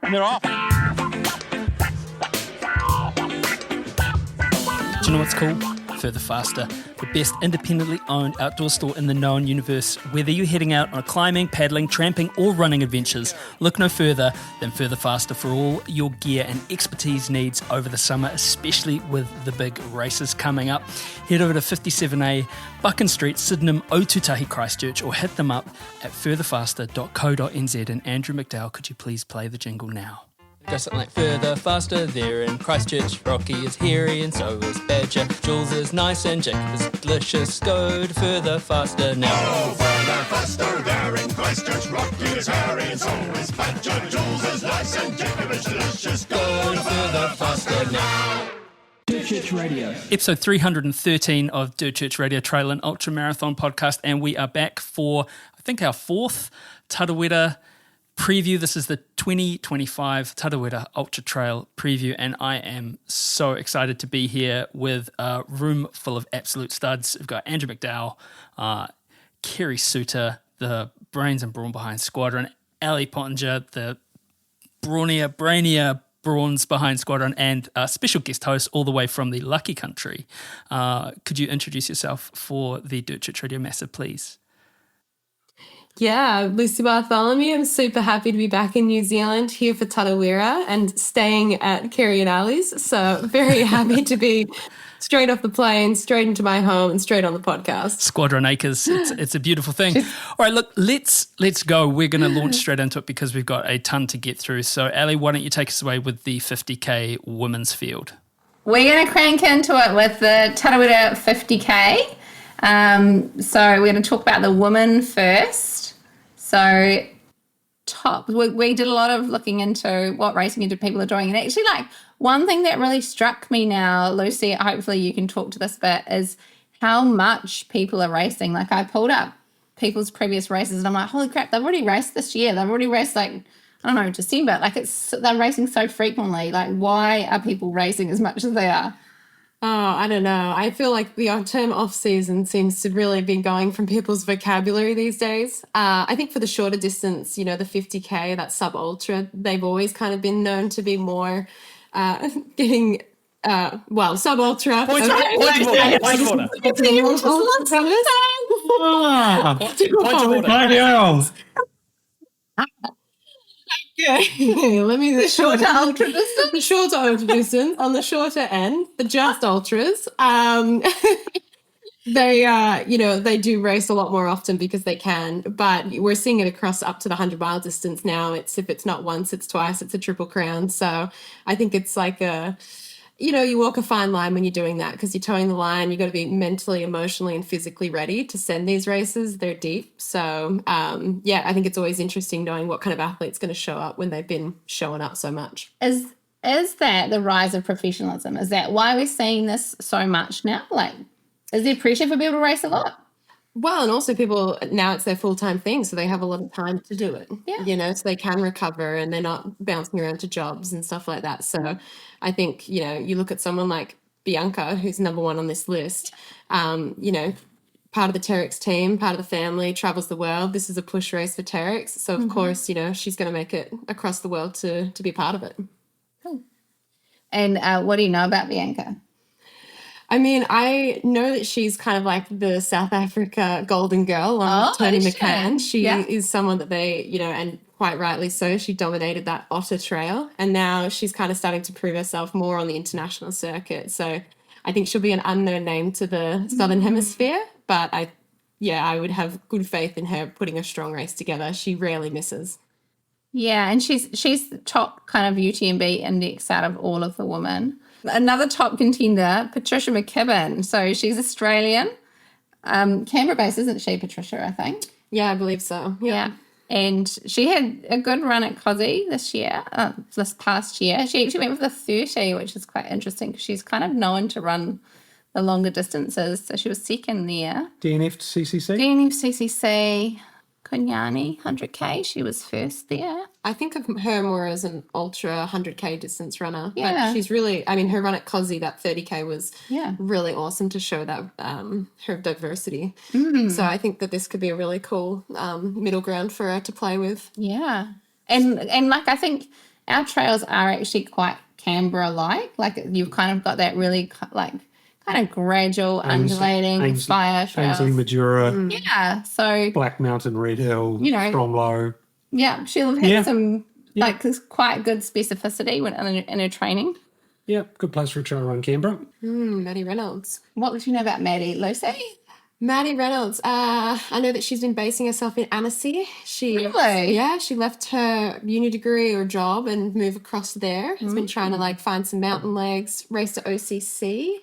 And they're off. Do you know what's cool? Further Faster, the best independently owned outdoor store in the known universe. Whether you're heading out on climbing, paddling, tramping or running adventures, look no further than Further Faster for all your gear and expertise needs over the summer, especially with the big races coming up. Head over to 57A Buchan Street, Sydenham, Otutahi, Christchurch, or hit them up at furtherfaster.co.nz. And Andrew McDowell, could you please play the jingle now? Just something like Further Faster, they're in Christchurch. Rocky is hairy and so is Badger. Jules is nice and Jacob is delicious. Go to Further Faster now. Oh, Further Faster, they're in Christchurch. Rocky is hairy and so is Badger. Jules is nice and Jacob is delicious. Go to Further Faster now. Dirt Church Radio. Episode 313 of Dirt Church Radio Trail and Ultra Marathon podcast, and we are back for, I think, our fourth Tarawera preview. This is the 2025 Tarawera Ultra Trail preview, and I am so excited to be here with a room full of absolute studs. We've got Andrew McDowell, Kerry Suter, the brains and brawn behind Squadron, Ali Pottinger, the brainier brawns behind Squadron, and a special guest host all the way from the Lucky Country. Could you introduce yourself for the Dirt Church Radio Massive, please? Yeah, Lucy Bartholomew. I'm super happy to be back in New Zealand here for Tarawera and staying at Kerry and Ali's. So very happy to be straight off the plane, straight into my home and straight on the podcast. Squadron Acres, it's a beautiful thing. All right, look, let's go. We're going to launch straight into it because we've got a ton to get through. So Ali, why don't you take us away with the 50K women's field? We're going to crank into it with the Tarawera 50K. So we're going to talk about the women first. So we did a lot of looking into what racing people are doing. And actually, like, one thing that really struck me now, Lucy, hopefully you can talk to this bit, is how much people are racing. Like, I pulled up people's previous races and I'm like, holy crap, they've already raced this year. They've already raced, like, I don't know, December. Like, they're racing so frequently. Like, why are people racing as much as they are? Oh, I don't know. I feel like the term off-season seems to really be going from people's vocabulary these days. I think for the shorter distance, you know, the 50K, that sub-ultra, they've always kind of been known to be more getting, sub-ultra. Point Okay, let me the shorter ultra distance. The shorter ultra distance on the shorter end, the just ultras. They do race a lot more often because they can, but we're seeing it across up to the 100-mile distance now. If it's not once, it's twice, it's a triple crown. So I think it's like you walk a fine line when you're doing that because you're towing the line. You've got to be mentally, emotionally, and physically ready to send these races. They're deep. So, I think it's always interesting knowing what kind of athlete's going to show up when they've been showing up so much. Is that the rise of professionalism? Is that why we're seeing this so much now? Like, is there pressure for people to race a lot? Well, and also people, now it's their full-time thing, so they have a lot of time to do it, so they can recover and they're not bouncing around to jobs and stuff like that. So I think, you look at someone like Bianca, who's number one on this list, part of the Terex team, part of the family, travels the world. This is a push race for Terex. So, of course, she's going to make it across the world to be part of it. Cool. And what do you know about Bianca? I mean, I know that she's kind of like the South Africa golden girl on Tony McCann. She is someone that they, and quite rightly so, she dominated that Otter Trail. And now she's kind of starting to prove herself more on the international circuit. So I think she'll be an unknown name to the Southern Hemisphere. But I would have good faith in her putting a strong race together. She rarely misses. Yeah, and she's the top kind of UTMB index out of all of the women. Another top contender, Patricia McKibben. So she's Australian, Canberra-based, isn't she, Patricia, I think? Yeah, I believe so. Yeah. And she had a good run at Cozzy this past year. She actually went with the 30, which is quite interesting because she's kind of known to run the longer distances. So she was second there. DNF-CCC. Konyani, 100K, she was first there. I think of her more as an ultra 100K distance runner. Yeah. But she's really, her run at Cozzy, that 30K was really awesome to show that her diversity. Mm-hmm. So I think that this could be a really cool middle ground for her to play with. Yeah. And like, I think our trails are actually quite Canberra-like. Like you've kind of got that really kind of gradual undulating fire trails. Ainsley, Majura, Yeah, so Black Mountain, Red Hill, Stromlo. Yeah, she'll have some quite good specificity in her training. Yeah, good place for a trail run, Canberra. Maddie Reynolds. What would you know about Maddie, Lucy? Maddie Reynolds. I know that she's been basing herself in Annecy. Really? Yeah, she left her uni degree or job and moved across there. Has been trying to find some mountain legs. Raced at OCC.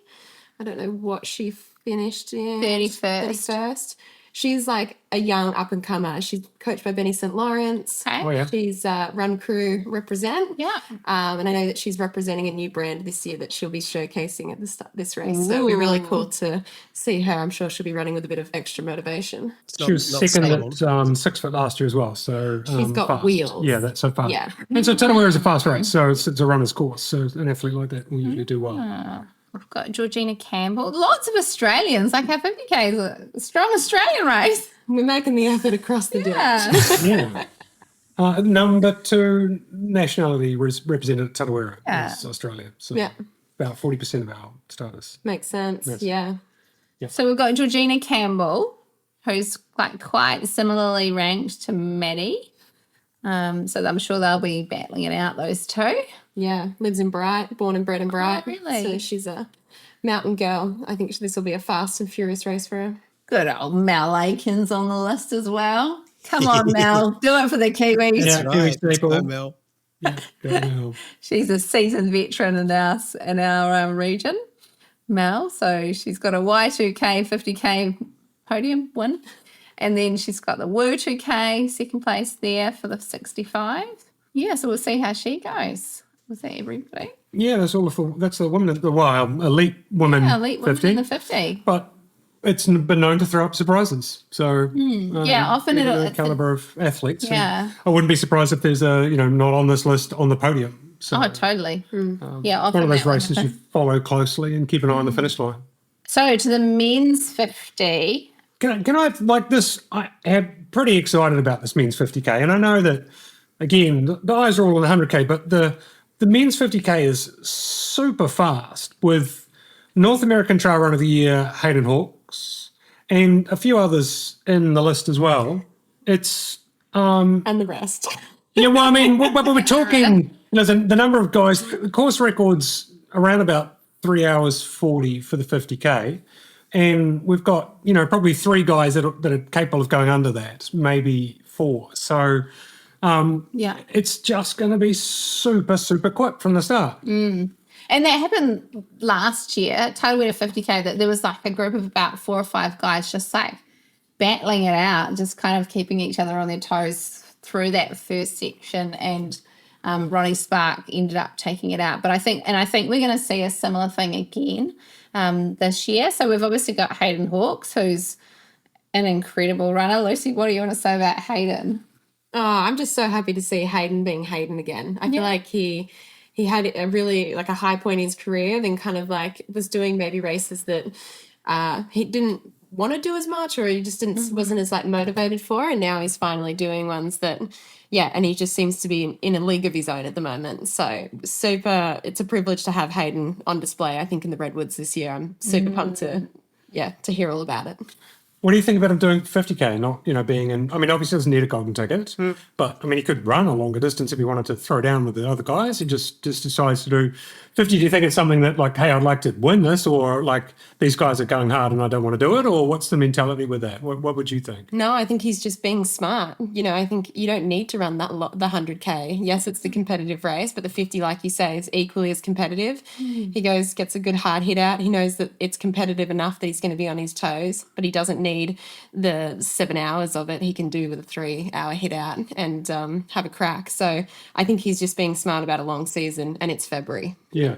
I don't know what she finished in. 31st. She's like a young up-and-comer. She's coached by Benny St. Lawrence. Okay. Oh, yeah. She's Run Crew represent. Yeah. And I know that she's representing a new brand this year that she'll be showcasing at this race. So it'll be really cool to see her. I'm sure she'll be running with a bit of extra motivation. She was second at 6 foot last year as well. So she's got fast. wheels. Yeah, that's so fast. Yeah. And so Tarawera is a fast race. So it's a runner's course. So an athlete like that will usually do well. We've got Georgina Campbell. Lots of Australians. Like our 50K is a strong Australian race. We're making the effort across the ditch. Yeah. Number 2 nationality was represented at Tarawera is Australia. So about 40% of our starters. Makes sense. Yes. Yeah. So we've got Georgina Campbell, who's quite similarly ranked to Maddie. So I'm sure they'll be battling it out, those two. Yeah. Lives in Bright, born and bred in Bright. Oh, really? So she's a mountain girl. I think this will be a fast and furious race for her. Good old Mel Aikens on the list as well. Come on, Mel. Do it for the Kiwis. Yeah, Right. Kiwis people. Go, Mel. Yeah, go Mel. She's a seasoned veteran in our region, Mel. So she's got a Y2K, 50K podium win. And then she's got the Woo 2K, second place there for the 65. Yeah, so we'll see how she goes. Was that everybody? Yeah, that's the women, elite women. Yeah, elite 50. women in the 50. But it's been known to throw up surprises. So Often the it's caliber of athletes. Yeah. I wouldn't be surprised if there's not on this list on the podium. So Oh, totally. Yeah, one of those often races you follow closely and keep an eye on the finish line. So to the men's 50. Can I like this? I am pretty excited about this men's 50K, and I know that again the eyes are all on the 100K, but the men's 50K is super fast with North American Trail Run of the Year Hayden Hawks and a few others in the list as well. It's And the rest. yeah, well, I mean, we're talking. The number of guys. The course records around about 3 hours 40 for the 50K. And we've got, probably 3 guys that are capable of going under that, maybe 4. So it's just going to be super, super quick from the start. And that happened last year at Tarawera 50K, that there was like a group of about 4 or 5 guys just like battling it out, just kind of keeping each other on their toes through that first section. And Ronnie Spark ended up taking it out. But I think we're going to see a similar thing again this year. So we've obviously got Hayden Hawks, who's an incredible runner. Lucy, what do you want to say about Hayden? Oh, I'm just so happy to see Hayden being Hayden again. I feel like he had a really a high point in his career, then kind of was doing maybe races that he didn't want to do as much, or he just wasn't as motivated for, and now he's finally doing ones that and he just seems to be in a league of his own at the moment. So it's a privilege to have Hayden on display, I think, in the Redwoods this year. I'm super pumped to hear all about it. What do you think about him doing 50K, not, being in, obviously doesn't need a golden ticket, but, he could run a longer distance if he wanted to throw down with the other guys. He just decides to do 50. Do you think it's something that, hey, I'd like to win this, or, these guys are going hard and I don't want to do it, or what's the mentality with that? What would you think? No, I think he's just being smart. I think you don't need to run the 100K. Yes, it's the competitive race, but the 50, like you say, is equally as competitive. He gets a good hard hit out. He knows that it's competitive enough that he's going to be on his toes, but he doesn't need the 7 hours of it. He can do with a 3-hour hit out and have a crack. So I think he's just being smart about a long season, and it's February. Yeah,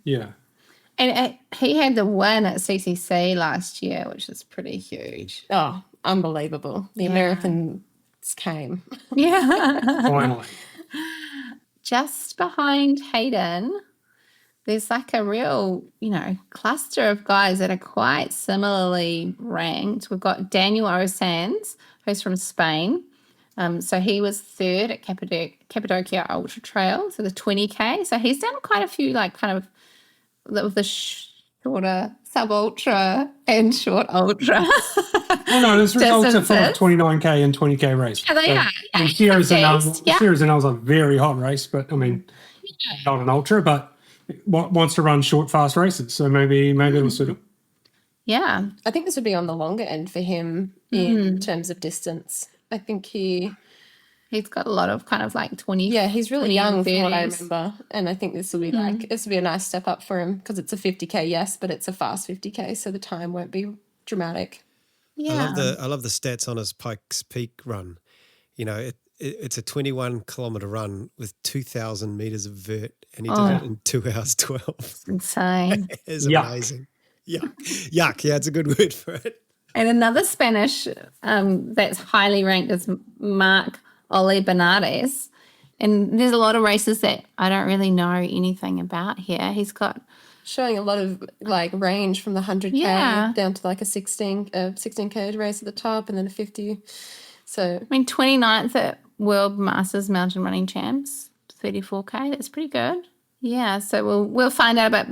yeah. And he had the win at CCC last year, which is pretty huge. Oh, unbelievable. The Americans came. Yeah. Finally. Just behind Hayden, there's a real, cluster of guys that are quite similarly ranked. We've got Daniel Osans, who's from Spain. So he was third at Cappadocia Ultra Trail, so the 20K. So he's done quite a few, like, kind of the shorter sub-ultra and short ultra. Oh, no, this results are full of 29K and 20K race. Yeah, they are. And Series and L's a very hot race, but, I mean, not an ultra, but wants to run short, fast races. So maybe it'll suit him. Yeah. I think this would be on the longer end for him in terms of distance. I think he's got a lot of kind of like 20. Yeah, he's really young from what I 30s. remember. And I think this will be a nice step up for him because it's a 50K, yes, but it's a fast 50K, so the time won't be dramatic. Yeah. I love the stats on his Pikes Peak run. You know, it's a 21-kilometre run with 2,000 metres of vert, and he did it in 2 hours 12. It's insane. It's amazing. Yuck. Yeah, it's a good word for it. And another Spanish that's highly ranked is Marc Ole Bernardes. And there's a lot of races that I don't really know anything about here. He's got Showing a lot of like range from the 100K down to like a 16K race at the top and then a 50. So I mean 29th at World Masters Mountain Running Champs, 34K. That's pretty good. Yeah, so we'll find out about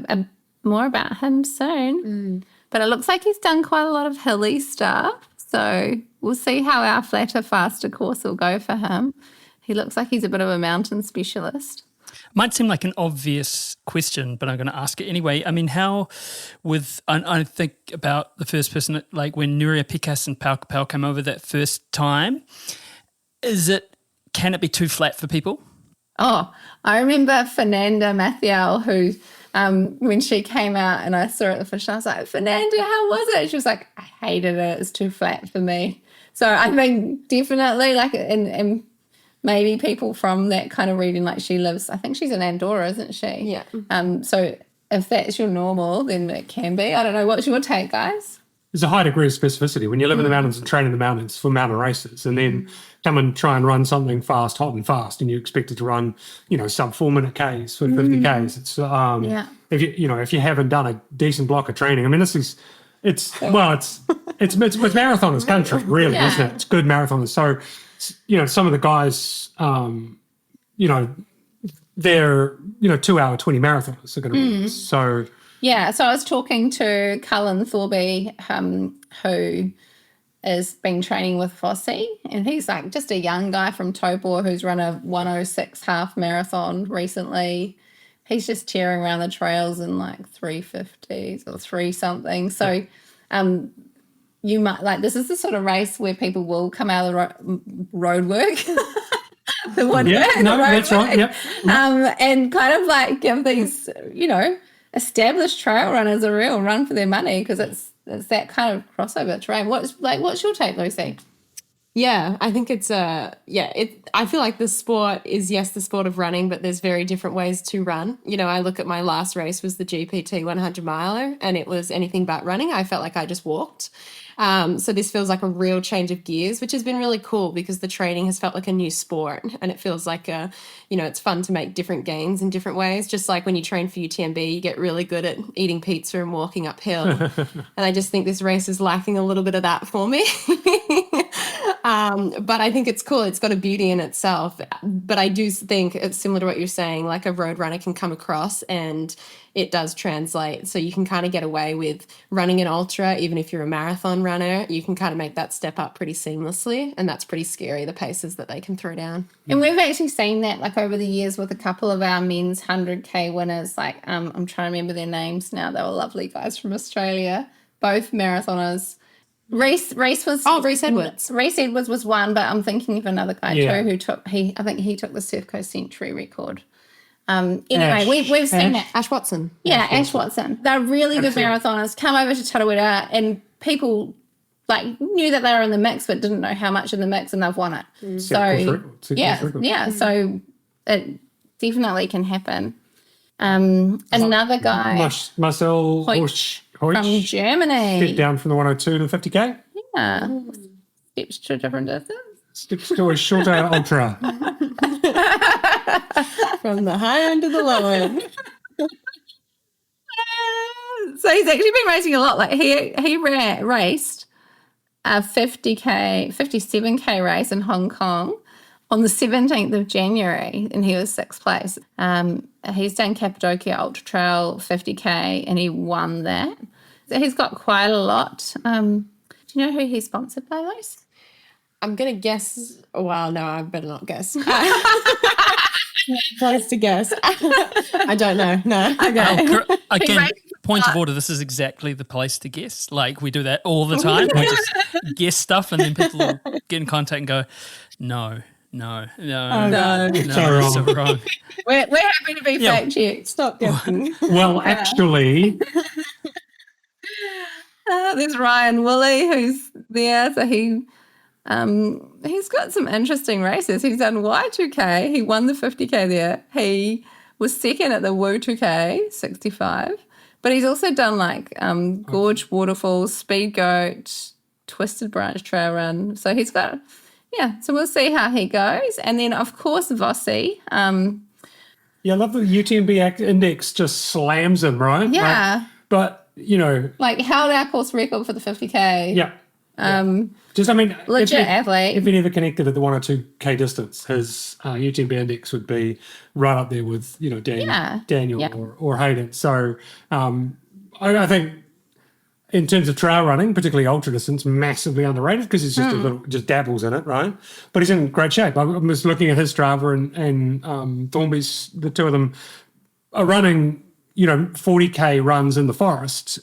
more about him soon. But it looks like he's done quite a lot of hilly stuff. So we'll see how our flatter, faster course will go for him. He looks like he's a bit of a mountain specialist. Might seem like an obvious question, but I'm going to ask it anyway. I mean, I think about the first person, like when Nuria Pikas and Pau Capel came over that first time, can it be too flat for people? Oh, I remember Fernanda Mathiel, who, when she came out and I saw her at the finish, I was like, Fernanda, how was it? She was like, I hated it. It's too flat for me. So I think definitely like, and maybe people from that kind of region, like I think she's in Andorra, isn't she? Yeah. So if that's your normal, then it can be. I don't know. What's your take, guys? There's a high degree of specificity when you live in the mountains and train in the mountains for mountain races, and then come and try and run something fast, hot and fast, and you expect it to run, sub 4 minute Ks for 50 Ks. It's if you haven't done a decent block of training, I mean, it's marathoners' country, really, isn't it? It's good marathoners. So, some of the guys, they're 2 hour 20 marathoners are going to race. So. Yeah, so I was talking to Cullen Thorby, who has been training with Fossey, and he's like just a young guy from Taupo who's run a 1:06 half marathon recently. He's just tearing around the trails in like 3:50s or 3 something. So you might this is the sort of race where people will come out of the road work. That's right. Yep. And kind of like give these, established trail runners a real run for their money because it's that kind of crossover terrain. What's your take, Lucy? Yeah, I think it's I feel like the sport is, yes, the sport of running, but there's very different ways to run. I look at my last race was the GPT 100 miler and it was anything but running. I felt like I just walked. So this feels like a real change of gears, which has been really cool because the training has felt like a new sport and it feels like it's fun to make different gains in different ways. Just like when you train for UTMB, you get really good at eating pizza and walking uphill. And I just think this race is lacking a little bit of that for me. But I think it's cool. It's got a beauty in itself. But I do think it's similar to what you're saying, like a road runner can come across and it does translate. So you can kind of get away with running an ultra, even if you're a marathon runner, you can kind of make that step up pretty seamlessly. And that's pretty scary, the paces that they can throw down. And we've actually seen that like over the years with a couple of our men's 100K winners. Like I'm trying to remember their names now. They were lovely guys from Australia, both marathoners. Reese was Reese Edwards. Reese Edwards was one, but I'm thinking of another guy too I think he took the Surf Coast Century record. Anyway, we've seen it. Ash Watson. Yeah, Ash Watson. They're really good marathoners. Come over to Tarawera and people knew that they were in the mix but didn't know how much in the mix and they've won it. So it definitely can happen. Another guy, Marcel Horsch from Germany. Stepped down from the 102 to the 50K. Yeah. Steps to a different distance. Steps to a shorter ultra. From the high end to the low end. So he's actually been racing a lot. Like he raced a 57K race in Hong Kong on the 17th of January, and he was 6th place. He's done Cappadocia Ultra Trail 50K, and he won that. So he's got quite a lot. Do you know who he's sponsored by, Lois? I'm going to guess. Well, no, I better not guess. Close to guess. I don't know. No. Okay. Again, point of order, this is exactly the place to guess. Like, we do that all the time. We just guess stuff, and then people will get in contact and go, no. So so wrong. We're happy to be fact checked. Stop guessing. Well, actually, there's Ryan Woolley who's there. So he's got some interesting races. He's done Y2K. He won the 50K there. He was second at the Woo 2K 65. But he's also done like Gorge Waterfalls, Speed Goat, Twisted Branch Trail Run. So he's got, so we'll see how he goes. And then, of course, Vossi. I love the UTMB index just slams him, right? Yeah. But, like held our course record for the 50K. Yeah. Legit athlete. If he never connected at the 1 or 2K distance, his UTMB index would be right up there with, Daniel or Hayden. So I think in terms of trail running, particularly ultra distance, massively underrated because he's just just dabbles in it, right? But he's in great shape. I was looking at his Strava and Thornby's, the two of them are running 40K runs in the forest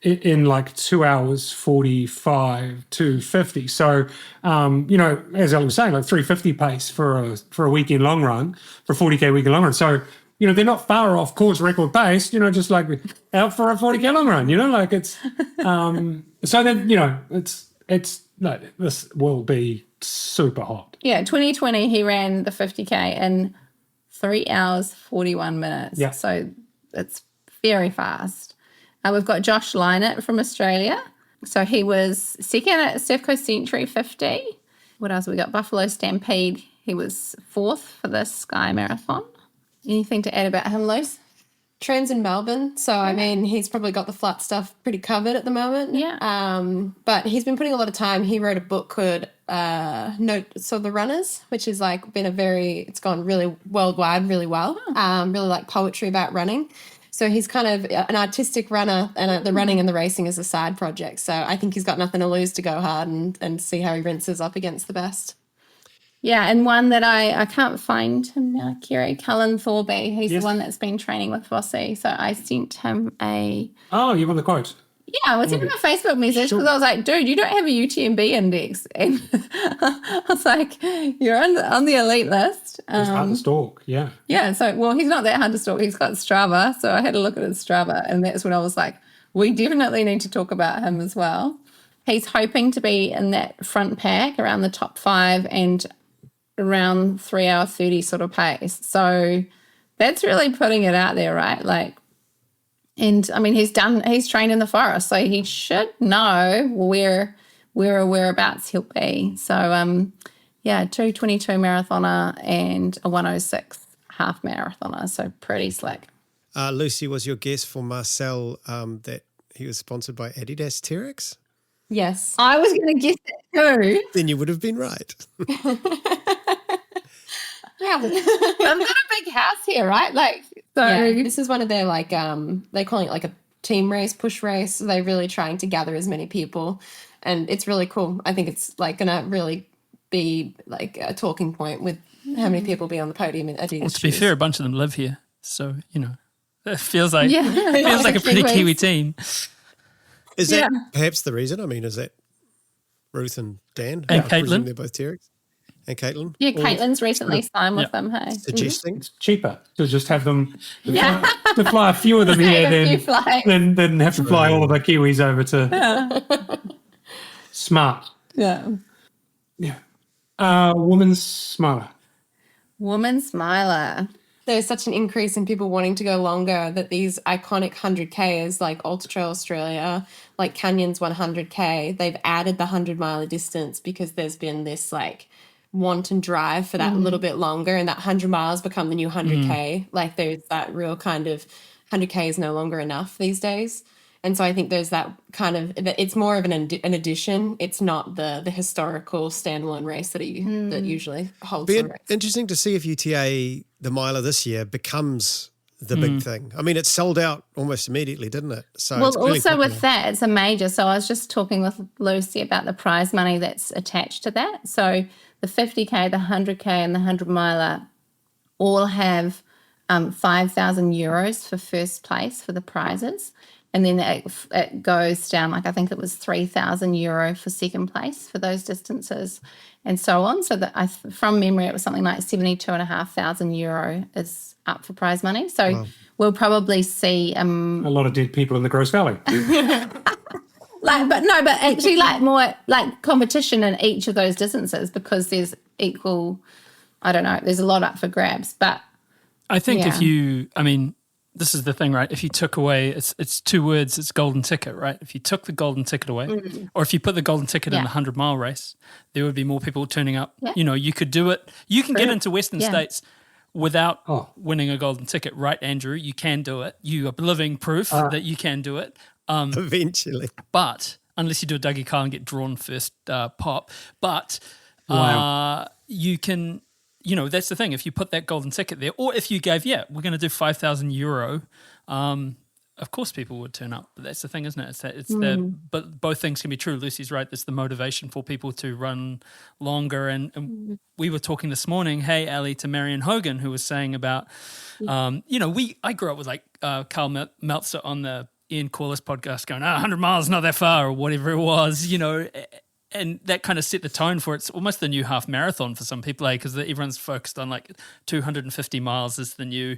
in like 2 hours 45 to 50. So, as Ellie was saying, like 350 pace for a weekend long run, for a 40K weekend long run. So, they're not far off course record pace, just like out for a 40K long run, like it's, so then, this will be super hot. Yeah, 2020, he ran the 50K in 3 hours, 41 minutes. Yeah. So it's very fast. We've got Josh Lynott from Australia. So he was second at Surf Coast Century 50. What else have we got? Buffalo Stampede. He was 4th for the Sky Marathon. Anything to add about him, Luce? Trains in Melbourne. So, I mean, he's probably got the flat stuff pretty covered at the moment. Yeah. But he's been putting a lot of time. He wrote a book called Notes of the Runners, which is like it's gone really worldwide really well. Really like poetry about running. So he's kind of an artistic runner, and the running and the racing is a side project. So I think he's got nothing to lose to go hard and see how he rinses up against the best. Yeah, and one that I can't find him now, Kerry, Cullen Thorby. He's the one that's been training with Vossi. So I sent him Oh, you want the quote? Yeah, I sent him a Facebook message because I was like, dude, you don't have a UTMB index. And I was like, you're on the elite list. He's hard to stalk, yeah. Yeah, so, well, he's not that hard to stalk. He's got Strava. So I had a look at his Strava, and that's when I was like, we definitely need to talk about him as well. He's hoping to be in that front pack around the top 5 and around 3 hour 30 sort of pace. So that's really putting it out there, right? Like, and I mean, he's trained in the forest, so he should know whereabouts he'll be. So, 2:22 marathoner and a 1:06 half marathoner. So pretty slick. Lucy, was your guess for Marcel that he was sponsored by Adidas T-Rex? Yes. I was going to guess it too. Then you would have been right. Yeah, I've got a big house here, right? Like, so this is one of their they call it like a team race, push race. So they're really trying to gather as many people, and it's really cool. I think it's like gonna really be like a talking point with how many people be on the podium in Adidas. Well, to be fair, a bunch of them live here, so it feels like a pretty Big Kiwi ways. team. Is that perhaps the reason? I mean, is that Ruth and Dan? And I presume Caitlin? They're both T-Rex. And Caitlin? Yeah, Caitlin's recently signed with them, hey? Suggesting? It's cheaper to just have them to fly a few of them here Save a few flights. than have to fly all of the Kiwis over to Smart. Yeah. Yeah. Women's Smiler. Woman Smiler. There's such an increase in people wanting to go longer that these iconic 100Kers like Ultra Trail Australia, like Canyon's 100K, they've added the 100-mile distance because there's been this like want and drive for that little bit longer, and that 100 miles become the new 100K. Like there's that real kind of 100K is no longer enough these days. And so I think there's that kind of, it's more of an addition. It's not the historical standalone race that usually holds the race. Interesting to see if UTA, the miler this year, becomes the big thing. I mean, it sold out almost immediately, didn't it? So well, it's really also popular. with that, it's a major. So I was just talking with Lucy about the prize money that's attached to that. So the 50K, the 100K and the 100 miler all have 5,000 euros for first place for the prizes. And then it goes down, like I think it was 3,000 euro for second place for those distances and so on. So that from memory, it was something like 72,500 euro is up for prize money. So we'll probably see a lot of dead people in the Gross Valley. but actually like more like competition in each of those distances because there's equal, I don't know, there's a lot up for grabs. But I think this is the thing, right? If you took away, it's two words, it's golden ticket, right? If you took the golden ticket away, or if you put the golden ticket in the 100-mile race, there would be more people turning up. Yeah. You know, you could do it. You can get into Western States without winning a golden ticket, right, Andrew? You can do it. You are living proof that you can do it. Eventually. But, unless you do a Dougie Kyle and get drawn first pop, but you can... You know, that's the thing. If you put that golden ticket there, or if you gave, we're going to do 5,000 euro, of course people would turn up. But that's the thing, isn't it? But both things can be true. Lucy's right. There's the motivation for people to run longer. And we were talking this morning, hey, Ali, to Marion Hogan, who was saying about, I grew up with like Carl Meltzer on the Ian Corliss podcast going, 100 miles, not that far, or whatever it was, you know. And that kind of set the tone for it's almost the new half marathon for some people, because everyone's focused on like 250 miles is the new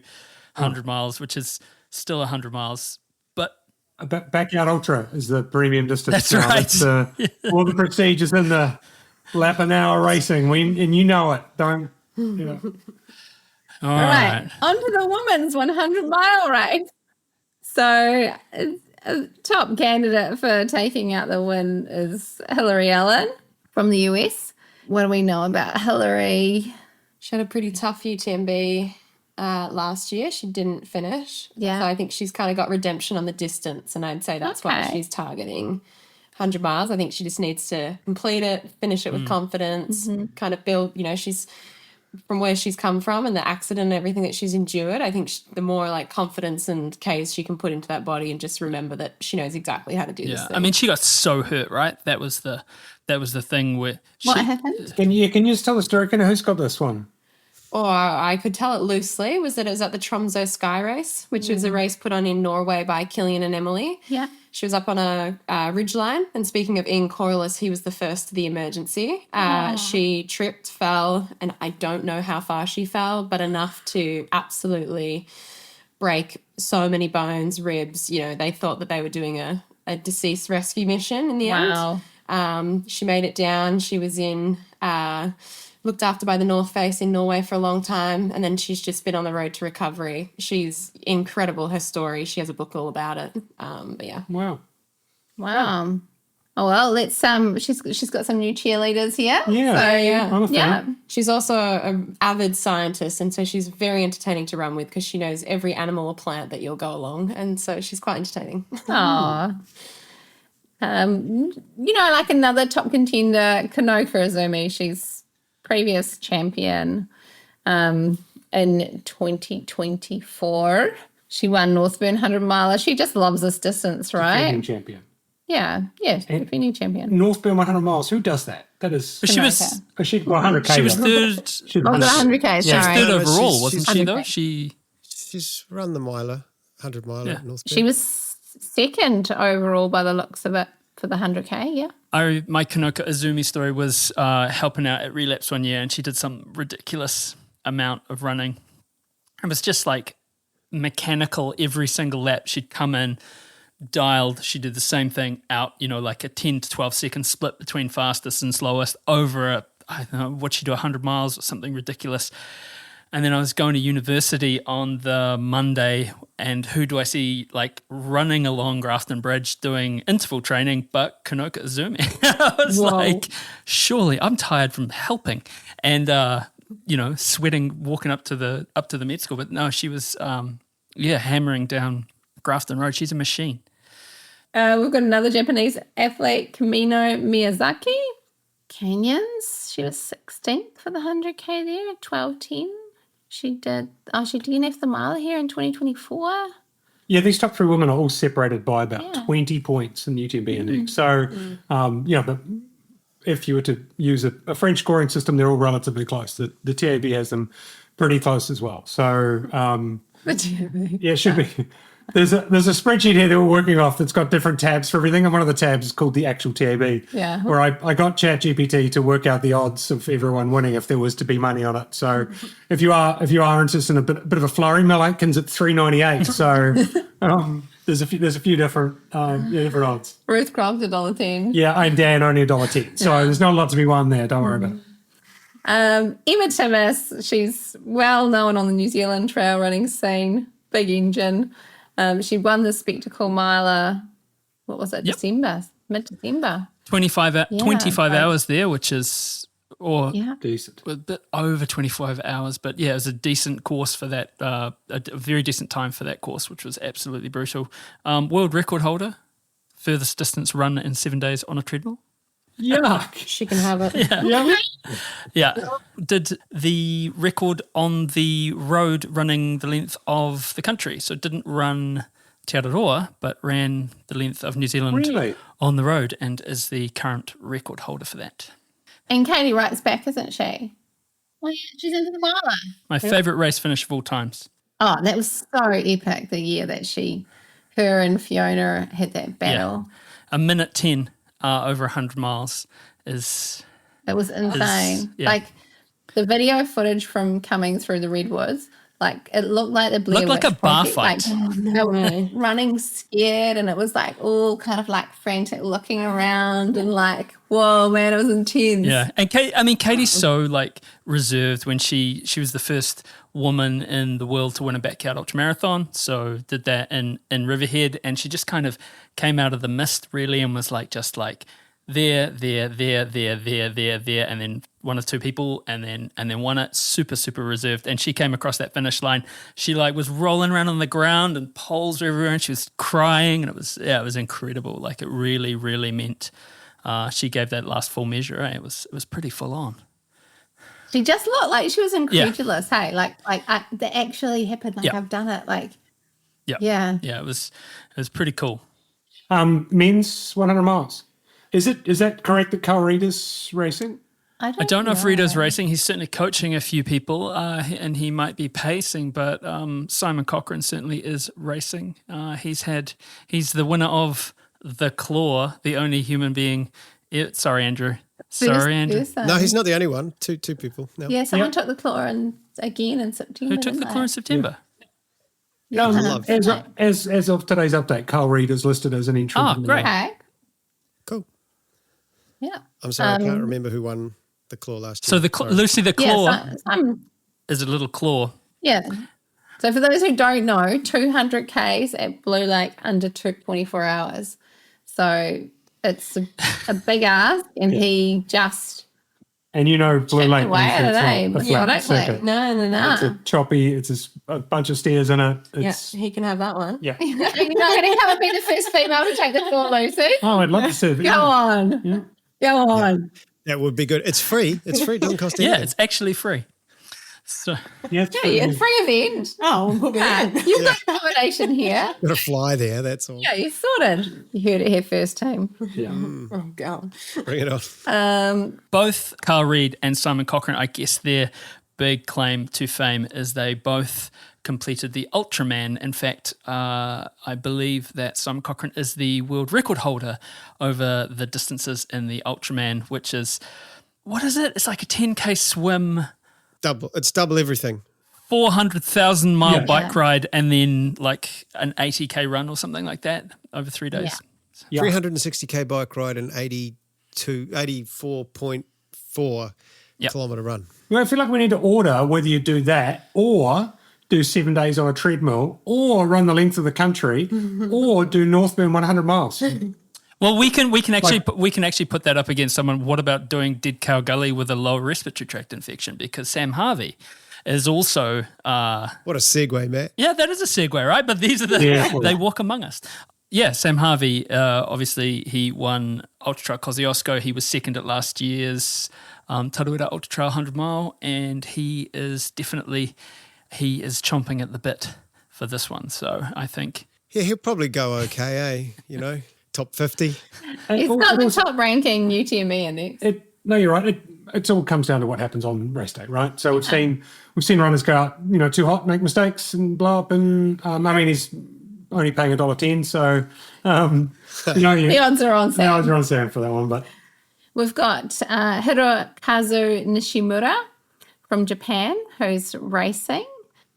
100 miles, which is still 100 miles. But Backyard Ultra is the premium distance. That's right. That's all the procedures in the lap an hour racing. And you know it. Don't, you know. All right. On to the women's 100-mile race. So top candidate for taking out the win is Hillary Allen from the US. What do we know about Hillary? She had a pretty tough UTMB last year. She didn't finish. Yeah. So I think she's kind of got redemption on the distance, and I'd say that's why she's targeting 100 miles. I think she just needs to complete it, finish it with confidence, kind of build, she's from where she's come from and the accident and everything that she's endured. I think the more like confidence and K's she can put into that body and just remember that she knows exactly how to do this thing. I mean, she got so hurt, right? That was the thing where what happened? Can you just tell the story? Who's got this one? Or I could tell it loosely, was that it was at the Tromsø Sky Race, which was a race put on in Norway by Killian and Emily. Yeah. She was up on a ridgeline, and speaking of Ian Corliss, he was the first to the emergency. She tripped, fell, and I don't know how far she fell, but enough to absolutely break so many bones, ribs. They thought that they were doing a deceased rescue mission in the end. She made it down. She was looked after by the North Face in Norway for a long time, and then she's just been on the road to recovery. She's incredible, her story. She has a book all about it. But yeah. Wow. Oh well, let's she's got some new cheerleaders here. Yeah. So, yeah. I'm a fan. Yeah. She's also an avid scientist, and so she's very entertaining to run with because she knows every animal or plant that you'll go along, and so she's quite entertaining. Aww. Like another top contender, Kanoka Azumi. She's previous champion in 2024. She won Northburn 100 miler. She just loves this distance, right? Defending champion. Yeah, defending champion. Northburn 100 miles. Who does that? That is. But she was 100K. She was third. She the 100K. She was Sorry. third overall, she's wasn't she? Though 100K. She's run the miler, 100 miler at North. She was second overall by the looks of it for the 100K. Yeah. My Kanoka Azumi story was helping out at Relapse one year, and she did some ridiculous amount of running. It was just like mechanical every single lap. She'd come in, dialed, she did the same thing out, like a 10 to 12 second split between fastest and slowest over I don't know, what she do, 100 miles or something ridiculous. And then I was going to university on the Monday, and who do I see like running along Grafton Bridge doing interval training but Kanoka Azumi? I was like, surely I'm tired from helping and sweating walking up to the med school. But no, she was hammering down Grafton Road. She's a machine. We've got another Japanese athlete, Kamino Miyazaki. Kenyans. She was 16th for the 100K there at 12:10. She DNF'd the mile here in 2024. Yeah, these top three women are all separated by about 20 points in the UTMB index. So, but if you were to use a French scoring system, they're all relatively close. The TAB has them pretty close as well. So, it should be. There's a spreadsheet here that we're working off that's got different tabs for everything, and one of the tabs is called the actual TAB, where I got ChatGPT to work out the odds of everyone winning if there was to be money on it. So if you are interested in a bit of a flurry, Mel Aitken's at 3.98. So there's a few different odds. Ruth Croft $1.10. Yeah, and Dan only $1.10. So there's not a lot to be won there. Don't worry about it. Emma Timmis, she's well known on the New Zealand trail running scene. Big engine. She won the Spectacle Miler, what was it, mid-December. 25 hours there, which is, decent. A bit over 25 hours, but yeah, it was a decent course for that, a very decent time for that course, which was absolutely brutal. World record holder, furthest distance run in 7 days on a treadmill. Yuck. She can have it. Yeah. Did the record on the road running the length of the country. So it didn't run Tarawera, but ran the length of New Zealand on the road and is the current record holder for that. And Katie writes back, isn't she? Oh, yeah, she's into the miler. My favourite race finish of all times. Oh, that was so epic, the year that her and Fiona had that battle. Yeah. 1:10. Over 100 miles It was insane. Like the video footage from coming through the redwoods, like it looked like the Blair Witch like a bar fight. They were running scared, and it was like all kind of like frantic, looking around, and like, whoa, man, it was intense. Yeah, and Katie's so like reserved when she was the first woman in the world to win a backyard ultramarathon. So did that in Riverhead, and she just kind of came out of the mist really and was like just like there, and then one or two people, and then won it. Super, super reserved. And she came across that finish line. She like was rolling around on the ground and poles were everywhere, and she was crying, and it was incredible. Like it really, really meant she gave that last full measure. It was pretty full on. She just looked like she was incredulous. Hey, like that actually happened. Like I've done it. Like, yeah. It was pretty cool. Men's 100 miles. Is that correct that Carl Reeder's racing? I don't know if Reeder's racing. He's certainly coaching a few people, and he might be pacing. But Simon Cochrane certainly is racing. He's the winner of the Claw, the only human being. Sorry, Andrew. Andrew. No, he's not the only one. Two people. No. Yeah, someone took the Claw again in September. Who took the Claw in September? Yeah. As of today's update, Carl Reeder's listed as an entrant. Oh, great. Okay. Cool. Yeah. I'm sorry, I can't remember who won the Claw last year. So Lucy the Claw is a little claw. Yeah. So for those who don't know, 200 Ks at Blue Lake under 24 hours. So it's a big ask, and he just And Blue Lake. Away at it, circuit. No. It's a choppy. It's a bunch of stairs in it. He can have that one. Yeah. You're not going to come and be the first female to take the Claw, Lucy. Oh, I'd love to serve it. Go on. Yeah. Go on. That would be good. It's free. It doesn't cost anything. Yeah, it's actually free. So It's free event. Oh, you've got accommodation here. Got to fly there, that's all. Yeah, you sorted. You heard it here first, team. Yeah. Oh, God. Bring it on. Both Carl Reed and Simon Cochrane, I guess their big claim to fame is they both completed the Ultraman. In fact, I believe that Simon Cochrane is the world record holder over the distances in the Ultraman, which is, what is it? It's like a 10K swim. It's double everything. 400,000 mile bike ride, and then like an 80K run or something like that over 3 days. Yeah. 360K bike ride and 84.4 kilometre run. Well, I feel like we need to order whether you do that or do 7 days on a treadmill or run the length of the country or do Northburn 100 miles. Well, we can actually put that up against someone. What about doing Dead Cow Gully with a lower respiratory tract infection? Because Sam Harvey is also what a segue, Matt. Yeah, that is a segue, right? But these are they walk among us. Sam Harvey, obviously he won Ultra Trail Kosciuszko. He was second at last year's Tarawera Ultra Trail 100 mile, and he is chomping at the bit for this one. So I think... Yeah, he'll probably go okay, top 50. He's got the top ranking UTME index. No, you're right. It all comes down to what happens on race day, right? So we've seen runners go out, too hot, make mistakes and blow up. And he's only paying $1.10, so the odds are on Sam. The odds are on Sam for that one. But we've got Hirokazu Nishimura from Japan, who's racing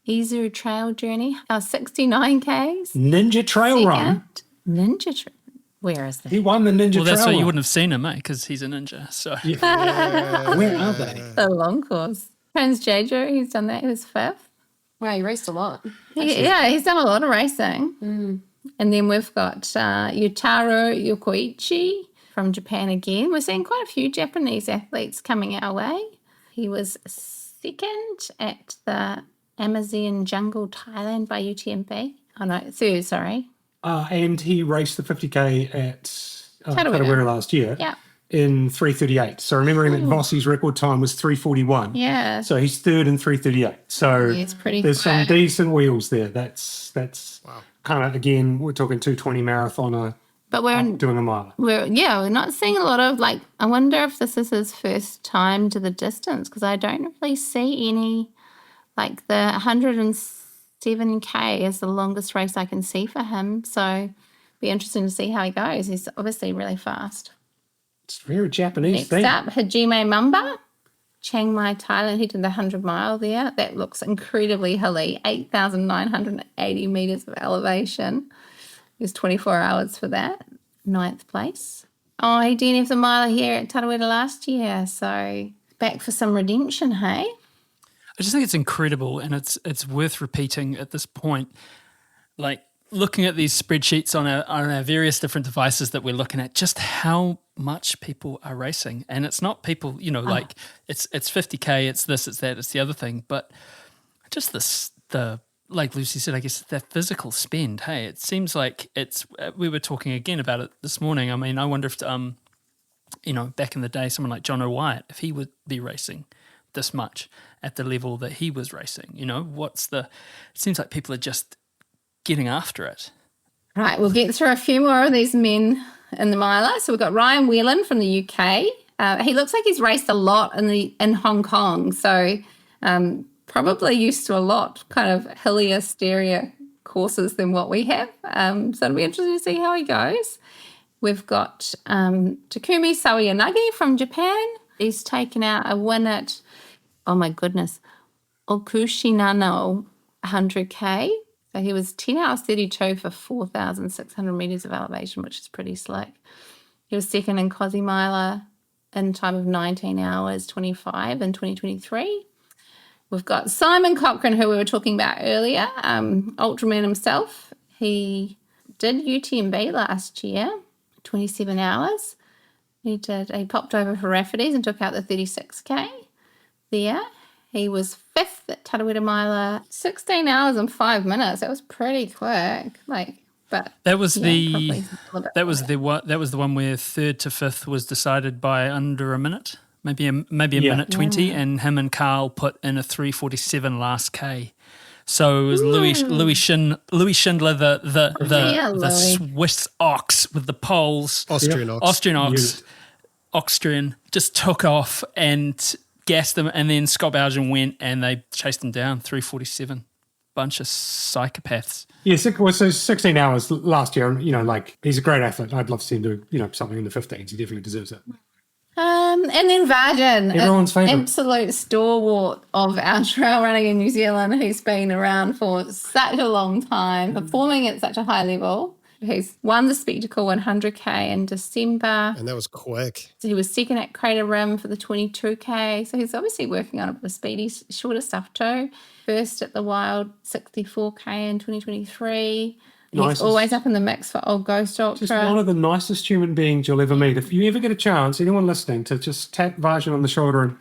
Izu Trail Journey, 69 Ks. Ninja Trail Run. Where is that? He won the Ninja Trail. Well, that's why Run. you wouldn't have seen him, because he's a ninja. So where are they? The long course. Trans Jeju, he's done that. He was 5th. Wow, he raced a lot. He's done a lot of racing. And then we've got Yutaro Yokoichi from Japan again. We're seeing quite a few Japanese athletes coming our way. He was second at the Amazon Jungle Thailand by UTMB. Oh, no, third, sorry. And he raced the 50K at Tarawera last year in 3:38. So remembering that Vossi's record time was 3:41. Yeah. So he's third in 3:38. So it's pretty there's quick. some decent wheels there. That's kind of, again, we're talking 2:20 marathoner. But we're doing a mile. We're not seeing a lot of I wonder if this is his first time to the distance, because I don't really see any, the 107K is the longest race I can see for him. So be interesting to see how he goes. He's obviously really fast. It's very Japanese Next up, Hajime Mamba, Chiang Mai, Thailand. He did the 100 mile there. That looks incredibly hilly, 8,980 metres of elevation. It was 24 hours for that. 9th place. Oh, he DNF'd the miler here at Tarawera last year. So back for some redemption, hey? I just think it's incredible, and it's worth repeating at this point. Looking at these spreadsheets on our various different devices that we're looking at, just how much people are racing. And it's not people, it's 50K, it's this, it's that, it's the other thing. But just like Lucy said, I guess that physical spend, hey, it seems like we were talking again about it this morning. I mean, I wonder if, back in the day, someone like John O'Wyatt, if he would be racing this much at the level that he was racing, it seems like people are just getting after it. Right, we'll get through a few more of these men in the miler. So we've got Ryan Whelan from the UK. He looks like he's raced a lot in Hong Kong, so probably used to a lot kind of hillier, steerier courses than what we have. So it'll be interesting to see how he goes. We've got Takumi Sawayanagi from Japan. He's taken out a win at, oh my goodness, Okushinano 100K. So he was 10 hours 32 for 4,600 metres of elevation, which is pretty slick. He was second in Kosciuszko in time of 19 hours 25 in 2023. We've got Simon Cochrane, who we were talking about earlier, Ultraman himself. He did UTMB last year, 27 hours. He popped over for Rafferty's and took out the 36K there. He was 5th at Tarawera Miler, 16 hours and 5 minutes. That was pretty quick. But that was the one where 3rd to 5th was decided by under a minute, maybe a minute 20, and him and Carl put in a 3:47 last K. So it was Louis Schindler, the Swiss ox with the poles, Austrian ox, just took off and gassed them, and then Scott Bowden went and they chased him down, 3:47. Bunch of psychopaths. Yeah, so 16 hours last year, he's a great athlete. I'd love to see him do, something in the 15s. He definitely deserves it. And then Varden, everyone's favourite, absolute stalwart of our trail running in New Zealand, who's been around for such a long time, performing at such a high level. He's won the Spectacle 100K in December. And that was quick. So he was second at Crater Rim for the 22K. So he's obviously working on a bit of speedy, shorter stuff too. First at the Wild 64K in 2023. He's always up in the mix for Old Ghost Ultra. Just one of the nicest human beings you'll ever meet. If you ever get a chance, anyone listening, to just tap Varden on the shoulder and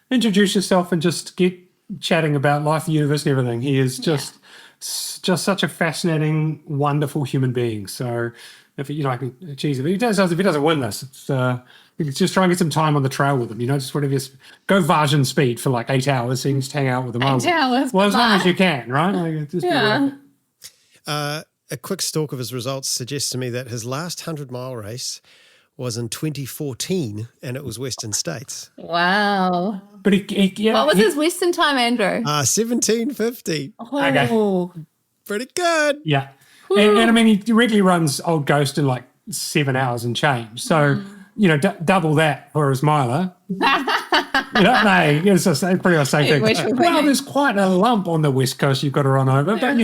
introduce yourself and just get chatting about life, the university, everything. He is just just such a fascinating, wonderful human being. So if if he doesn't win this, it's just try and get some time on the trail with him. Just whatever. Go Vajan speed for like 8 hours, so you can just hang out with him. 8 hours. Well, as long as you can, right? Just be worth it. A quick stalk of his results suggests to me that his last 100-mile race was in 2014, and it was Western States. Wow. But what was his Western time, Andrew? 17:50. Oh. Pretty good. Yeah. And I mean, he regularly runs Old Ghost in like 7 hours and change. So, double that for his miler. It's pretty much the same thing. Well, there's quite a lump on the West Coast you've got to run over, but,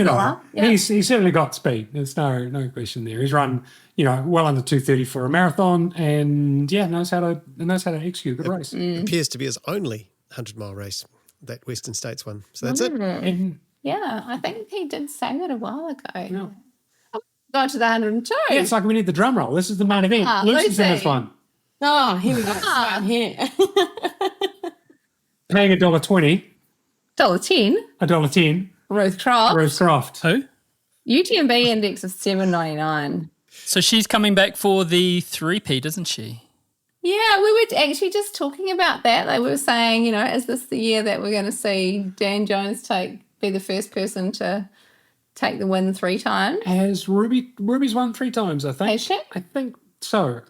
he's certainly got speed. There's no question there. He's run, well under 2:30 for a marathon and, knows how to execute a good race. It appears to be his only 100-mile race, that Western States one. So that's it. And, I think he did say that a while ago. Yeah. Got to the 102. Yeah, it's like we need the drum roll. This is the main event. Lucy's in this one. Oh, here we go. Right here. Paying $1.20. $1.10. $1.10. Ruth Croft. Ruth Croft. Who? UTMB index of 799. So she's coming back for the 3-peat, isn't she? Yeah, we were actually just talking about that. They were saying, is this the year that we're going to see Dan Jones be the first person to take the win 3 times? Has Ruby's won 3 times, I think. Has she? I think so.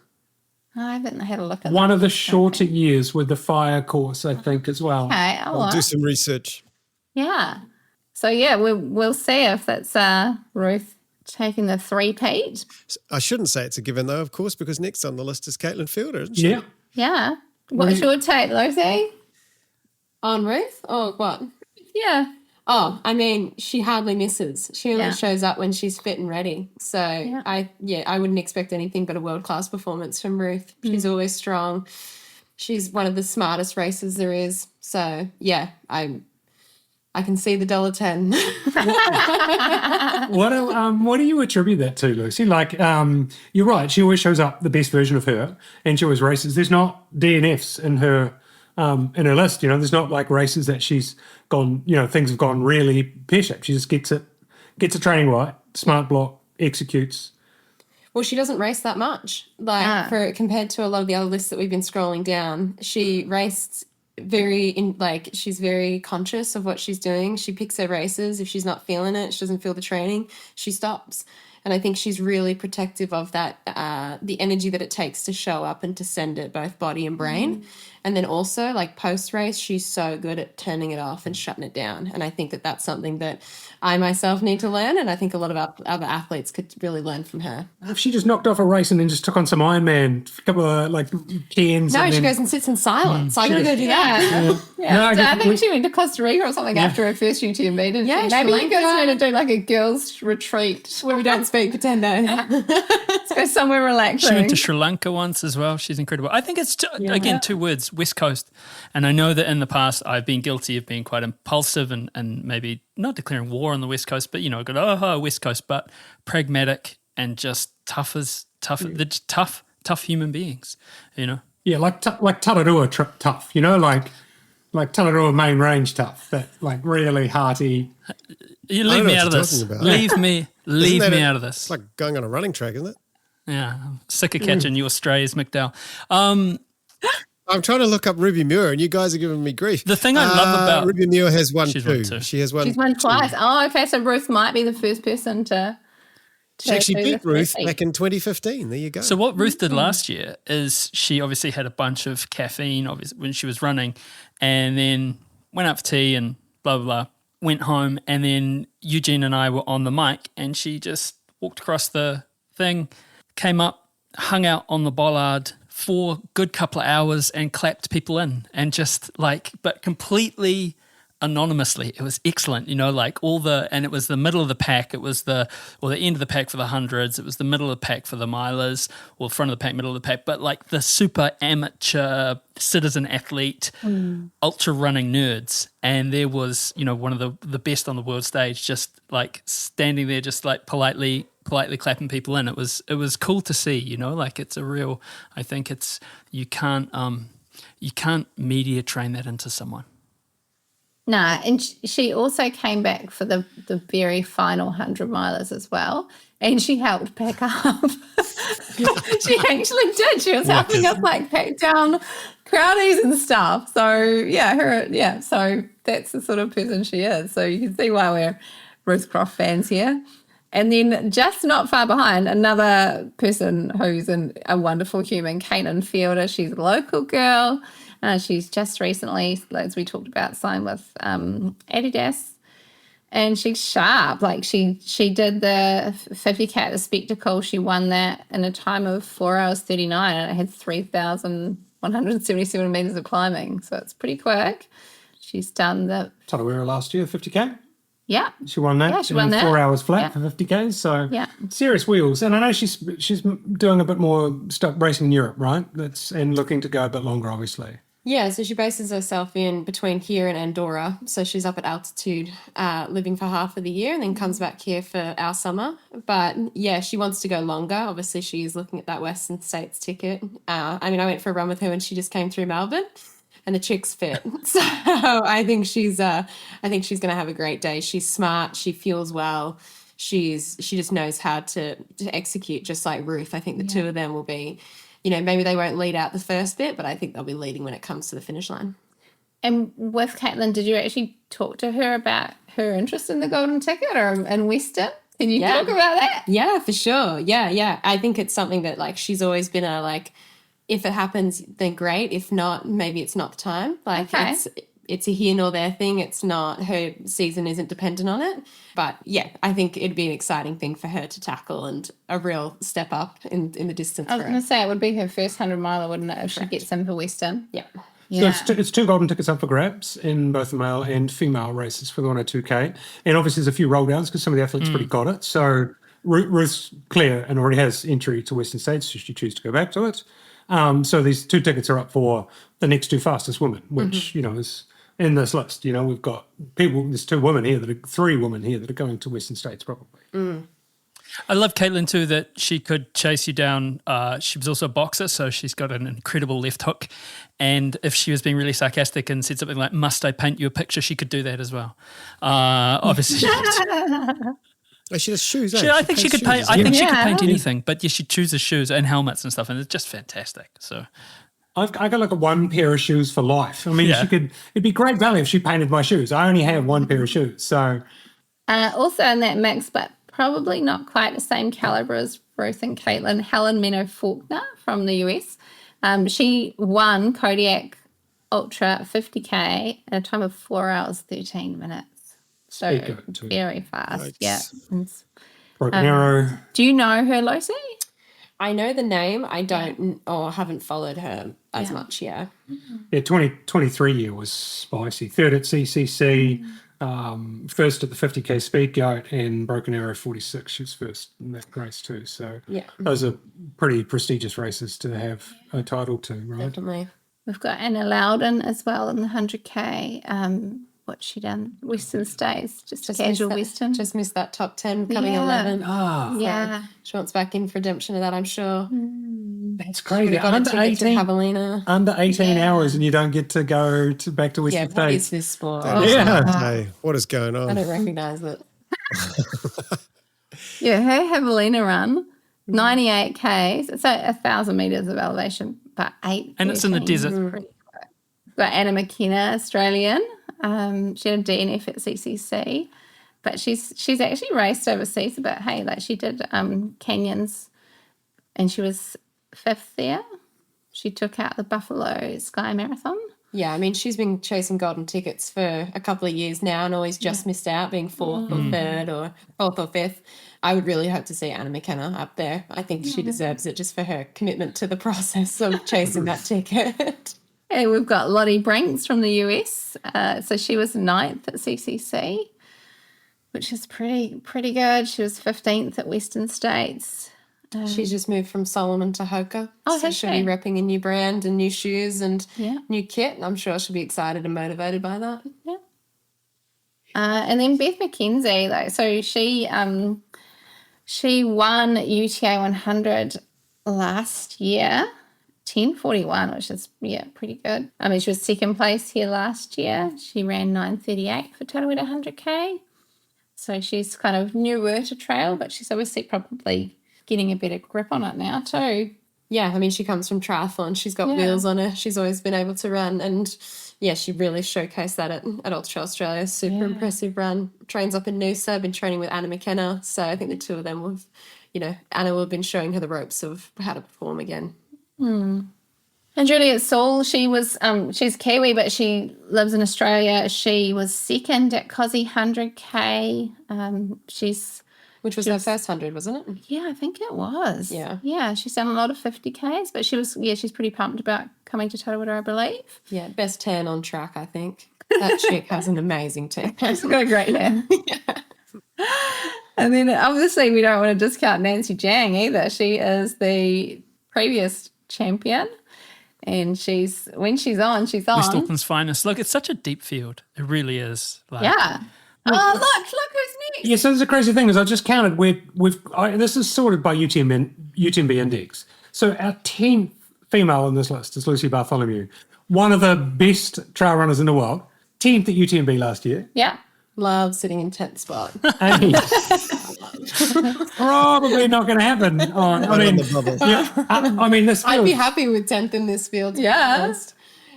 I haven't had a look at one of the shorter years with the fire course, I think, as well. Okay, I'll do some research. Yeah. So, we'll see if that's Ruth taking the 3-peat. I shouldn't say it's a given, though, of course, because next on the list is Caitlin Fielder, isn't she? Yeah. Yeah. What's your take, Lucy? On Ruth? Oh, what? Yeah. Oh, I mean, she hardly misses. She only shows up when she's fit and ready. So, I wouldn't expect anything but a world-class performance from Ruth. She's always strong. She's one of the smartest racers there is. So, I can see the $1.10. What do you attribute that to, Lucy? Like, you're right. She always shows up the best version of her, and she always races. There's not DNFs in her list. There's not like races that she's gone. Things have gone really pear-shaped. She just gets it training right, smart block, executes. Well, she doesn't race that much. Compared to a lot of the other lists that we've been scrolling down, she raced she's very conscious of what she's doing. She picks her races. If she's not feeling it, she doesn't feel the training, she stops. And I think she's really protective of that, the energy that it takes to show up and to send it, both body and brain. And then also, post-race, she's so good at turning it off and shutting it down. And I think that that's something that I myself need to learn, and I think a lot of other athletes could really learn from her. If she just knocked off a race and then just took on some Ironman, a couple of cans. No, she goes and sits in silence. I gotta go do that. I think she went to Costa Rica or something after her first UTMB, didn't she? Maybe you guys need to do a girls' retreat where we don't speak for 10 days. Let's go somewhere relaxing. She went to Sri Lanka once as well. She's incredible. I think it's, again, 2 words, West Coast. And I know that in the past I've been guilty of being quite impulsive and maybe not declaring war on the West Coast, but, West Coast, but pragmatic and just tough human beings, Yeah, like Tarawera tough, like Tarawera main range tough, that really hearty. You leave me out of this. Leave me out of this. It's like going on a running track, isn't it? Yeah, I'm sick of catching your strays, McDowell. I'm trying to look up Ruby Muir, and you guys are giving me grief. The thing I love about Ruby Muir has won she's 2. won 2. She's won twice. Oh, okay. So Ruth might be the first person to she actually beat Ruth back in 2015. There you go. So what Ruth did last year is she obviously had a bunch of caffeine when she was running, and then went out for tea and blah, blah, blah, went home, and then Eugene and I were on the mic, and she just walked across the thing, came up, hung out on the bollard for a good couple of hours and clapped people in, and just but completely anonymously. It was excellent, and it was the middle of the pack. It was the end of the pack for the hundreds. It was the middle of the pack for the milers, or front of the pack, middle of the pack, but the super amateur citizen athlete, ultra running nerds. And there was, one of the best on the world stage, just standing there, just politely clapping people in. It was cool to see, it's a real, I think you can't media train that into someone. Nah, and she also came back for the very final 100 milers as well, and she helped pack up. She actually did. She was helping us like pack down crowdies and stuff. So yeah, so that's the sort of person she is. So you can see why we're Ruth Croft fans here. And then just not far behind, another person who's a wonderful human, Caitlin Fielder. She's a local girl. She's just recently, as we talked about, signed with Adidas. And she's sharp. Like she did the 50K at the Spectacle. She won that in a time of 4 hours 39, and it had 3,177 meters of climbing. So it's pretty quick. She's done the Tarawera last year, 50K. Yeah. She won that. Yeah, she won that. 4 hours flat for 50K. So serious wheels. And I know she's doing a bit more stuff racing in Europe, right? And looking to go a bit longer, obviously. Yeah, so she bases herself in between here and Andorra. So she's up at altitude, living for half of the year, and then comes back here for our summer. But yeah, she wants to go longer. Obviously, she's looking at that Western States ticket. I went for a run with her when she just came through Melbourne, and the chick's fit. So I think she's going to have a great day. She's smart. She fuels well. She just knows how to execute, just like Ruth. I think the two of them will be. Maybe they won't lead out the first bit, but I think they'll be leading when it comes to the finish line. And with Caitlin, did you actually talk to her about her interest in the golden ticket or in Western? Can you talk about that? Yeah, for sure. Yeah. I think it's something that, like, she's always been if it happens, then great. If not, maybe it's not the time. It's a here nor there thing. It's not, her season isn't dependent on it. But yeah, I think it'd be an exciting thing for her to tackle and a real step up in the distance. I was going to say it would be her first 100 miler, wouldn't it, if she gets in for Western? Yeah. So it's two golden tickets up for grabs in both the male and female races for the 102K. And obviously there's a few roll downs because some of the athletes already got it. So Ruth's clear and already has entry to Western States should she choose to go back to it. So these two tickets are up for the next two fastest women, which, is in this list. We've got there's three women here that are going to Western States probably. I love Caitlin too, that she could chase you down. She was also a boxer, so she's got an incredible left hook. And if she was being really sarcastic and said something like, "Must I paint you a picture?" she could do that as well. Obviously. She has shoes. I think she could paint. I think she could paint anything, but she chooses shoes and helmets and stuff, and it's just fantastic. So. I got one pair of shoes for life. I mean, it'd be great value if she painted my shoes. I only have one pair of shoes. So, also in that mix, but probably not quite the same caliber as Ruth and Caitlin, Helen Meno Faulkner from the US. She won Kodiak Ultra 50K at a time of 4 hours, 13 minutes. So very fast. Yikes. Yeah. Broken Arrow. Do you know her, Lucy? I know the name. I don't or haven't followed her as much. Yeah. Yeah, 2023 year was spicy. Third at CCC, first at the 50K Speed Goat, and Broken Arrow 46. She was first in that race too. So those are pretty prestigious races to have a title to, right? Definitely. We've got Anna Loudon as well in the 100K. What's she done? Western States, just casual Western. Just missed that top 10, becoming 11. Yeah. She wants back in for redemption of that, I'm sure. That's crazy. Under 18, under 18 hours and you don't get to go back to Western States. What is this sport? Hey, what is going on? I don't recognise it. Her Javelina run, 98 Ks, so 1,000 metres of elevation, but 8. And it's in the desert. We've got Anna McKenna, Australian. She had a DNF at CCC, but she's actually raced overseas a bit. Hey, she did Canyons, and she was 5th there. She took out the Buffalo Sky Marathon. Yeah, I mean, she's been chasing golden tickets for a couple of years now and always just missed out, being 4th or 3rd or 4th or 5th. I would really hope to see Anna McKenna up there. I think she deserves it just for her commitment to the process of chasing that ticket. And we've got Lottie Brinks from the US. So she was 9th at CCC, which is pretty good. She was 15th at Western States. She's just moved from Solomon to Hoka. Oh, so she'll be repping a new brand and new shoes and Yeah. new kit. I'm sure she'll be excited and motivated by that. Yeah. And then Beth McKenzie, though, so she won UTA 100 last year, 10:41, which is, pretty good. I mean, she was second place here last year. She ran 9:38 for Tarawera 100K. So she's kind of newer to trail, but she's obviously probably getting a better grip on it now too. Yeah, I mean, she comes from triathlon. She's got wheels on her. She's always been able to run. And, she really showcased that at Ultra Australia. Super impressive run. Trains up in Noosa, been training with Anna McKenna. So I think the two of them Anna will have been showing her the ropes of how to perform again. And Juliet Saul, she was she's Kiwi, but she lives in Australia. She was second at Cozzy 100K. Which was her first 100, wasn't it? Yeah, I think it was. Yeah. Yeah, she's done a lot of 50Ks, but she's pretty pumped about coming to Tarawera, I believe. Yeah, best tan on track, I think. That chick has an amazing tan. She's got a great tan. And then obviously we don't want to discount Nancy Jang either. She is the previous champion, and when she's on. West Auckland's finest. Look, it's such a deep field. It really is. Yeah. Oh, look who's next. Yeah, so there's a crazy thing is I just counted. This is sorted by UTMB index. So our 10th female on this list is Lucy Bartholomew, one of the best trail runners in the world. 10th at UTMB last year. Yeah. Love sitting in 10th spot. Hey. Probably not going to happen. This I'd be happy with 10th in this field. Yeah.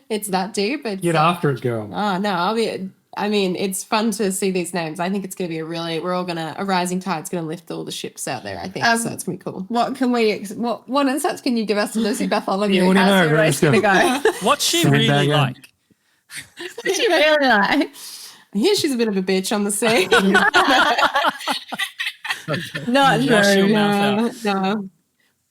It's that deep. Get after it, girl. Oh, no, it's fun to see these names. I think it's going to be a rising tide's going to lift all the ships out there, I think. So it's going to be cool. What insights can you give us to Lucy Bartholomew? Yeah, what do you know? How's her race going to go? What's she really like? What's she really like? Yeah, she's a bit of a bitch on the sea. Not true. No.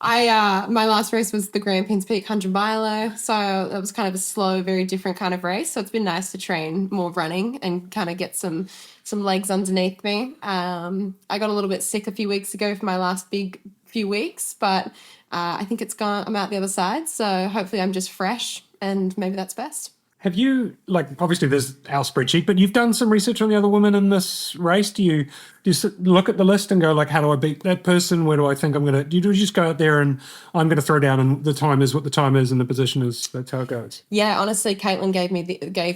My last race was the Grampians Peak 100 mile, so it was kind of a slow, very different kind of race. So it's been nice to train more running and kind of get some legs underneath me. I got a little bit sick a few weeks ago for my last big few weeks, but I think it's gone. I'm out the other side, so hopefully I'm just fresh, and maybe that's best. Have you, obviously there's our spreadsheet, but you've done some research on the other women in this race. Do you look at the list and go, how do I beat that person? Where do I think I'm going to, do you just go out there and I'm going to throw down and the time is what the time is and the position is, that's how it goes? Yeah, honestly, Caitlin gave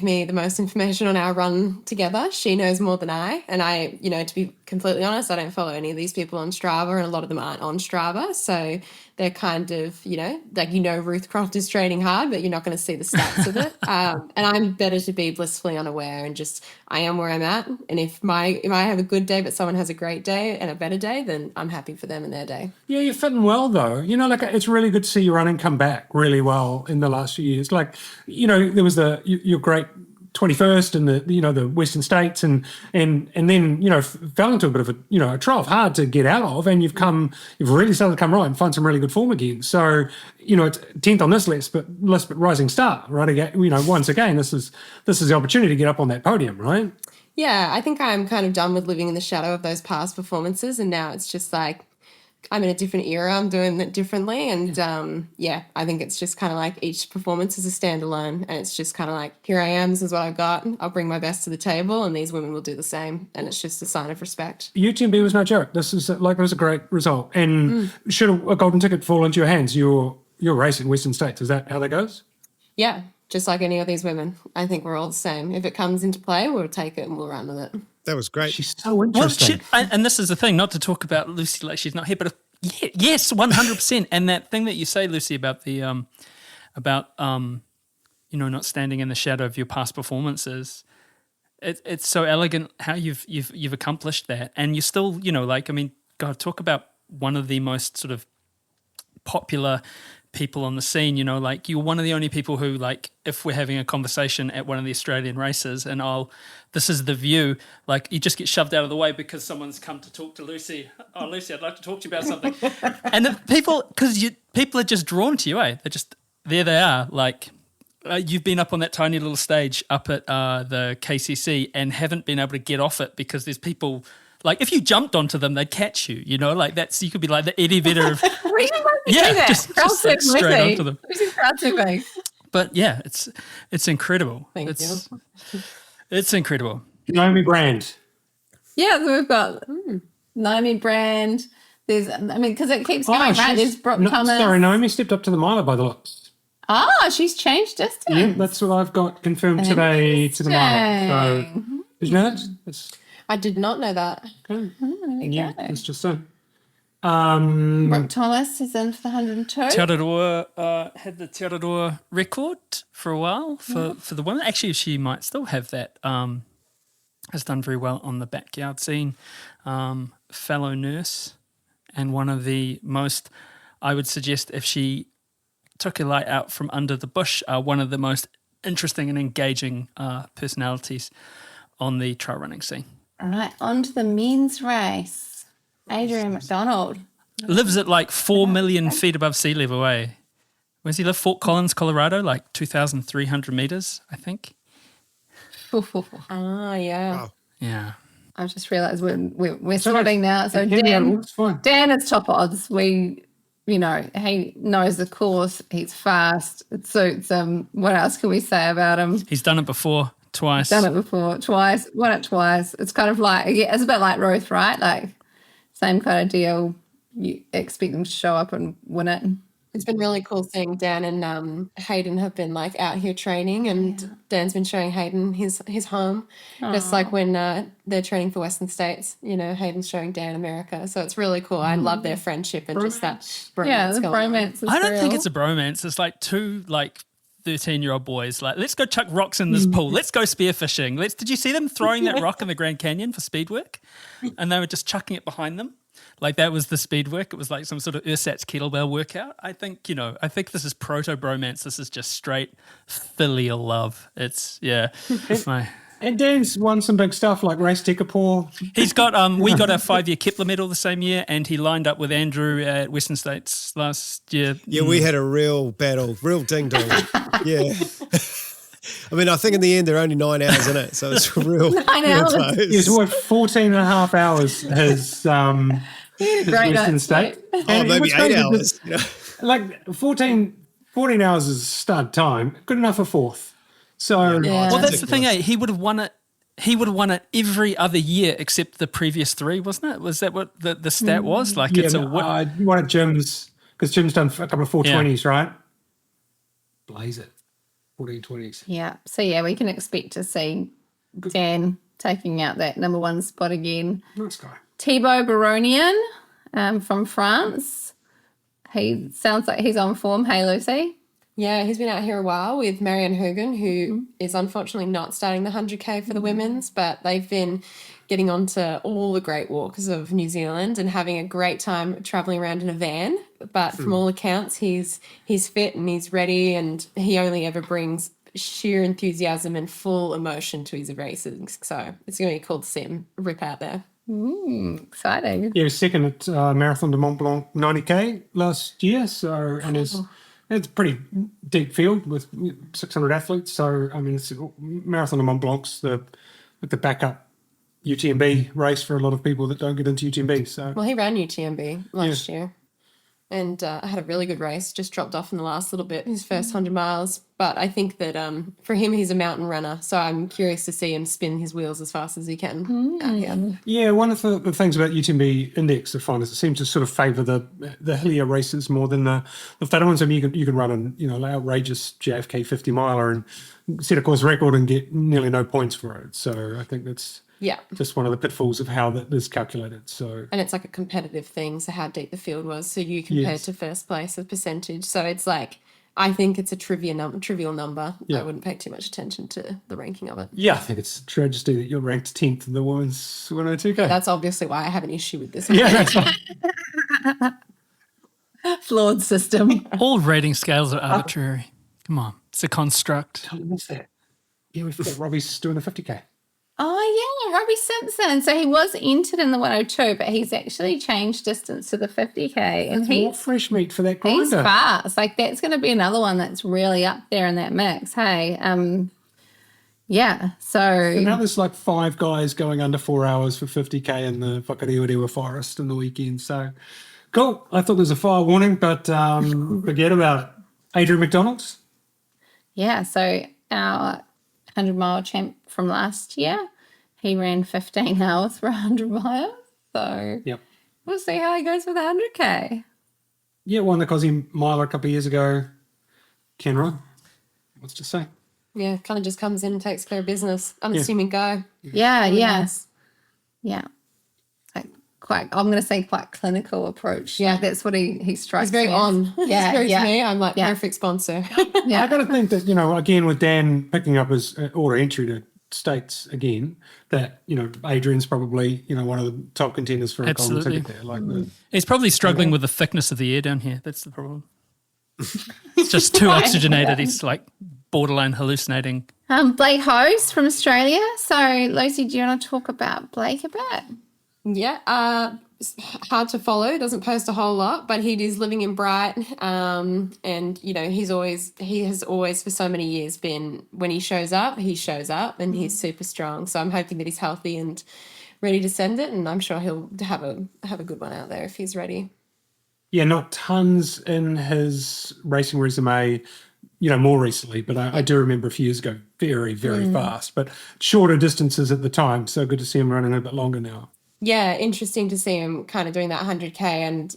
me the most information on our run together. She knows more than I. And I, to be completely honest, I don't follow any of these people on Strava, and a lot of them aren't on Strava. So they're kind of, Ruth Croft is training hard, but you're not going to see the stats of it. And I'm better to be blissfully unaware and just, I am where I'm at. And if I have a good day, but someone has a great day and a better day, then I'm happy for them and their day. Yeah, you're fitting well though. It's really good to see you running come back really well in the last few years. There was your great 21st in the Western States and then fell into a bit of a trough, hard to get out of, and you've really started to come right and find some really good form again. So it's 10th on this list, but rising star, right? Again, once again, this is the opportunity to get up on that podium, right? Yeah, I think I'm kind of done with living in the shadow of those past performances, and now it's just I'm in a different era. I'm doing it differently. And I think it's just kind of each performance is a standalone. And it's just kind of here I am, this is what I've got. I'll bring my best to the table, and these women will do the same. And it's just a sign of respect. UTMB was no joke. This is it was a great result. And should a golden ticket fall into your hands, you're racing Western States. Is that how that goes? Yeah, just like any of these women. I think we're all the same. If it comes into play, we'll take it and we'll run with it. That was great. She's so interesting. And this is the thing, not to talk about Lucy like she's not here, but yes, 100%. And that thing that you say, Lucy, about the not standing in the shadow of your past performances, it's so elegant how you've accomplished that, and you still God, talk about one of the most sort of popular people on the scene, you're one of the only people who, if we're having a conversation at one of the Australian races and this is the view, you just get shoved out of the way because someone's come to talk to Lucy. Oh, Lucy, I'd like to talk to you about something. And people are just drawn to you, eh? There they are. You've been up on that tiny little stage up at the KCC and haven't been able to get off it because there's people. If you jumped onto them, they'd catch you. You could be like the Eddie Vedder of just straight onto them. But yeah, it's incredible. Thank you. It's incredible. Naomi Brand. Yeah, so we've got Naomi Brand. There's, because it keeps going, right? There's Brooke Thomas. Sorry, Naomi stepped up to the miler by the looks. Oh, she's changed distance. Yeah, that's what I've got confirmed today to tomorrow. So, did you know that? I did not know that. Okay. Yeah, it's just so. Brooke Thomas is in for the 102. Tarawera had the Tarawera record for a while for the women. Actually, she might still have that. Has done very well on the backyard scene. Fellow nurse, and one of the most, I would suggest, if she took a light out from under the bush, one of the most interesting and engaging personalities on the trail running scene. All right, on to the men's race. Adrian McDonald. Lives at like 4 million feet above sea level, eh? Where's he live? Fort Collins, Colorado, like 2,300 meters, I think. Ah, yeah. Wow. Yeah. I've just realised we're starting now. So fine. Dan is top odds. He knows the course. He's fast. It suits him. What else can we say about him? He's done it before, twice. Done it before, twice. Won it twice. It's kind of like, it's a bit like Ruth, right? Like, same kind of deal. You expect them to show up and win it. It's been really cool seeing Dan and Hayden have been like out here training, and Dan's been showing Hayden his home. Just like when they're training for Western States, Hayden's showing Dan America. So it's really cool. I love their friendship and just that bromance. Yeah, the going on. bromance is I don't real. think it's a bromance. It's like two 13-year-old boys like, let's go chuck rocks in this pool. Let's go spearfishing. Did you see them throwing that rock in the Grand Canyon for speed work? And they were just chucking it behind them. Like that was the speed work. It was like some sort of ersatz kettlebell workout. I think this is proto-bromance. This is just straight filial love. It's, And Dan's won some big stuff like Race Tekapō. He's got, we got a 5-year Kepler medal the same year, and he lined up with Andrew at Western States last year. Yeah, we had a real battle, real ding-dong. Yeah. I mean, I think in the end, they're only 9 hours in it, so it's real. 9 hours. Close. He's worked 14 and a half hours his Great Western night's State. sleep. Oh, maybe what's 8 crazy hours. is, like 14 hours is stud time. Good enough for fourth. So Yeah. Well, that's the thing, eh? He would have won it. He would have won it every other year except the previous 3, wasn't it? Was that what the stat was? Like yeah, it's a one at Jim's, because Jim's done a couple of 420s, right? Blaze it. 1420s. Yeah. So, we can expect to see Dan taking out that number 1 spot again. Nice guy. Thibaut Baronian from France. He sounds like he's on form. Hey, Lucy. Yeah, he's been out here a while with Marianne Hogan, who is unfortunately not starting the 100K for the women's, but they've been getting onto all the great walks of New Zealand and having a great time traveling around in a van. But from all accounts, he's fit and he's ready, and he only ever brings sheer enthusiasm and full emotion to his races. So it's going to be cool to see him rip out there. Exciting. Yeah, he was second at Marathon de Mont Blanc 90K last year. So, and it's a pretty deep field with 600 athletes. So, I mean, it's Marathon de Mont Blanc's the backup UTMB race for a lot of people that don't get into UTMB. So, Well, he ran UTMB last year and had a really good race, just dropped off in the last little bit, his first 100 miles. But I think that for him, he's a mountain runner. So I'm curious to see him spin his wheels as fast as he can out here. yeah, one of the things about UTMB Index I find is it seems to sort of favour the hillier races more than the fatter ones. I mean, you can run an outrageous JFK 50 miler and set a course record and get nearly no points for it. So I think that's just one of the pitfalls of how that is calculated. So, And it's like a competitive thing, so how deep the field was. So you compared to first place, a percentage. So it's like, I think it's a trivial number. Yeah. I wouldn't pay too much attention to the ranking of it. yeah, I think it's a tragedy that you're ranked 10th in the women's 102K. That's obviously why I have an issue with this. yeah, that's right. Flawed system. all rating scales are arbitrary. Come on, it's a construct. What's that? Yeah, we forgot Robbie's doing the 50K. Oh, yeah, Robbie Simpson. So he was entered in the 102, but he's actually changed distance to the 50K. And More he's fresh meat for that grinder. He's fast. Like, that's going to be another one that's really up there in that mix. Hey, so And now there's like 5 guys going under 4 hours for 50K in the Whakariwa forest in the weekend. So cool. I thought there was a fire warning, but forget about it. Adrian McDonald. yeah, so our 100-mile champ from last year, he ran 15 hours for 100 miles. So Yep. we'll see how he goes with 100K. Yeah, won the Cosy Miler a couple of years ago. Kenra, what's to say? Yeah, kind of just comes in and takes care of business. Unassuming guy. Yeah, Really yeah. nice. Yeah. I'm going to say quite clinical approach. Yeah. Like, that's what he strikes He's very me as. on. Yeah, He's very yeah. to me. I'm like, Yeah. perfect sponsor. Yeah. I got to think that, again, with Dan picking up his order entry to States again, that, Adrian's probably, one of the top contenders for a golden Absolutely. ticket there. Like He's probably struggling with the thickness of the air down here. That's the problem. It's just too oxygenated. He's like borderline hallucinating. Blake Host from Australia. So, Lucy, do you want to talk about Blake a bit? Yeah, it's hard to follow. Doesn't post a whole lot, but he is living in Bright, and he has always for so many years been, when he shows up, and he's super strong. So I'm hoping that he's healthy and ready to send it, and I'm sure he'll have a good one out there if he's ready. Yeah, not tons in his racing resume, more recently, but I do remember a few years ago, very, very fast, but shorter distances at the time. So good to see him running a bit longer now. Yeah, interesting to see him kind of doing that 100K, and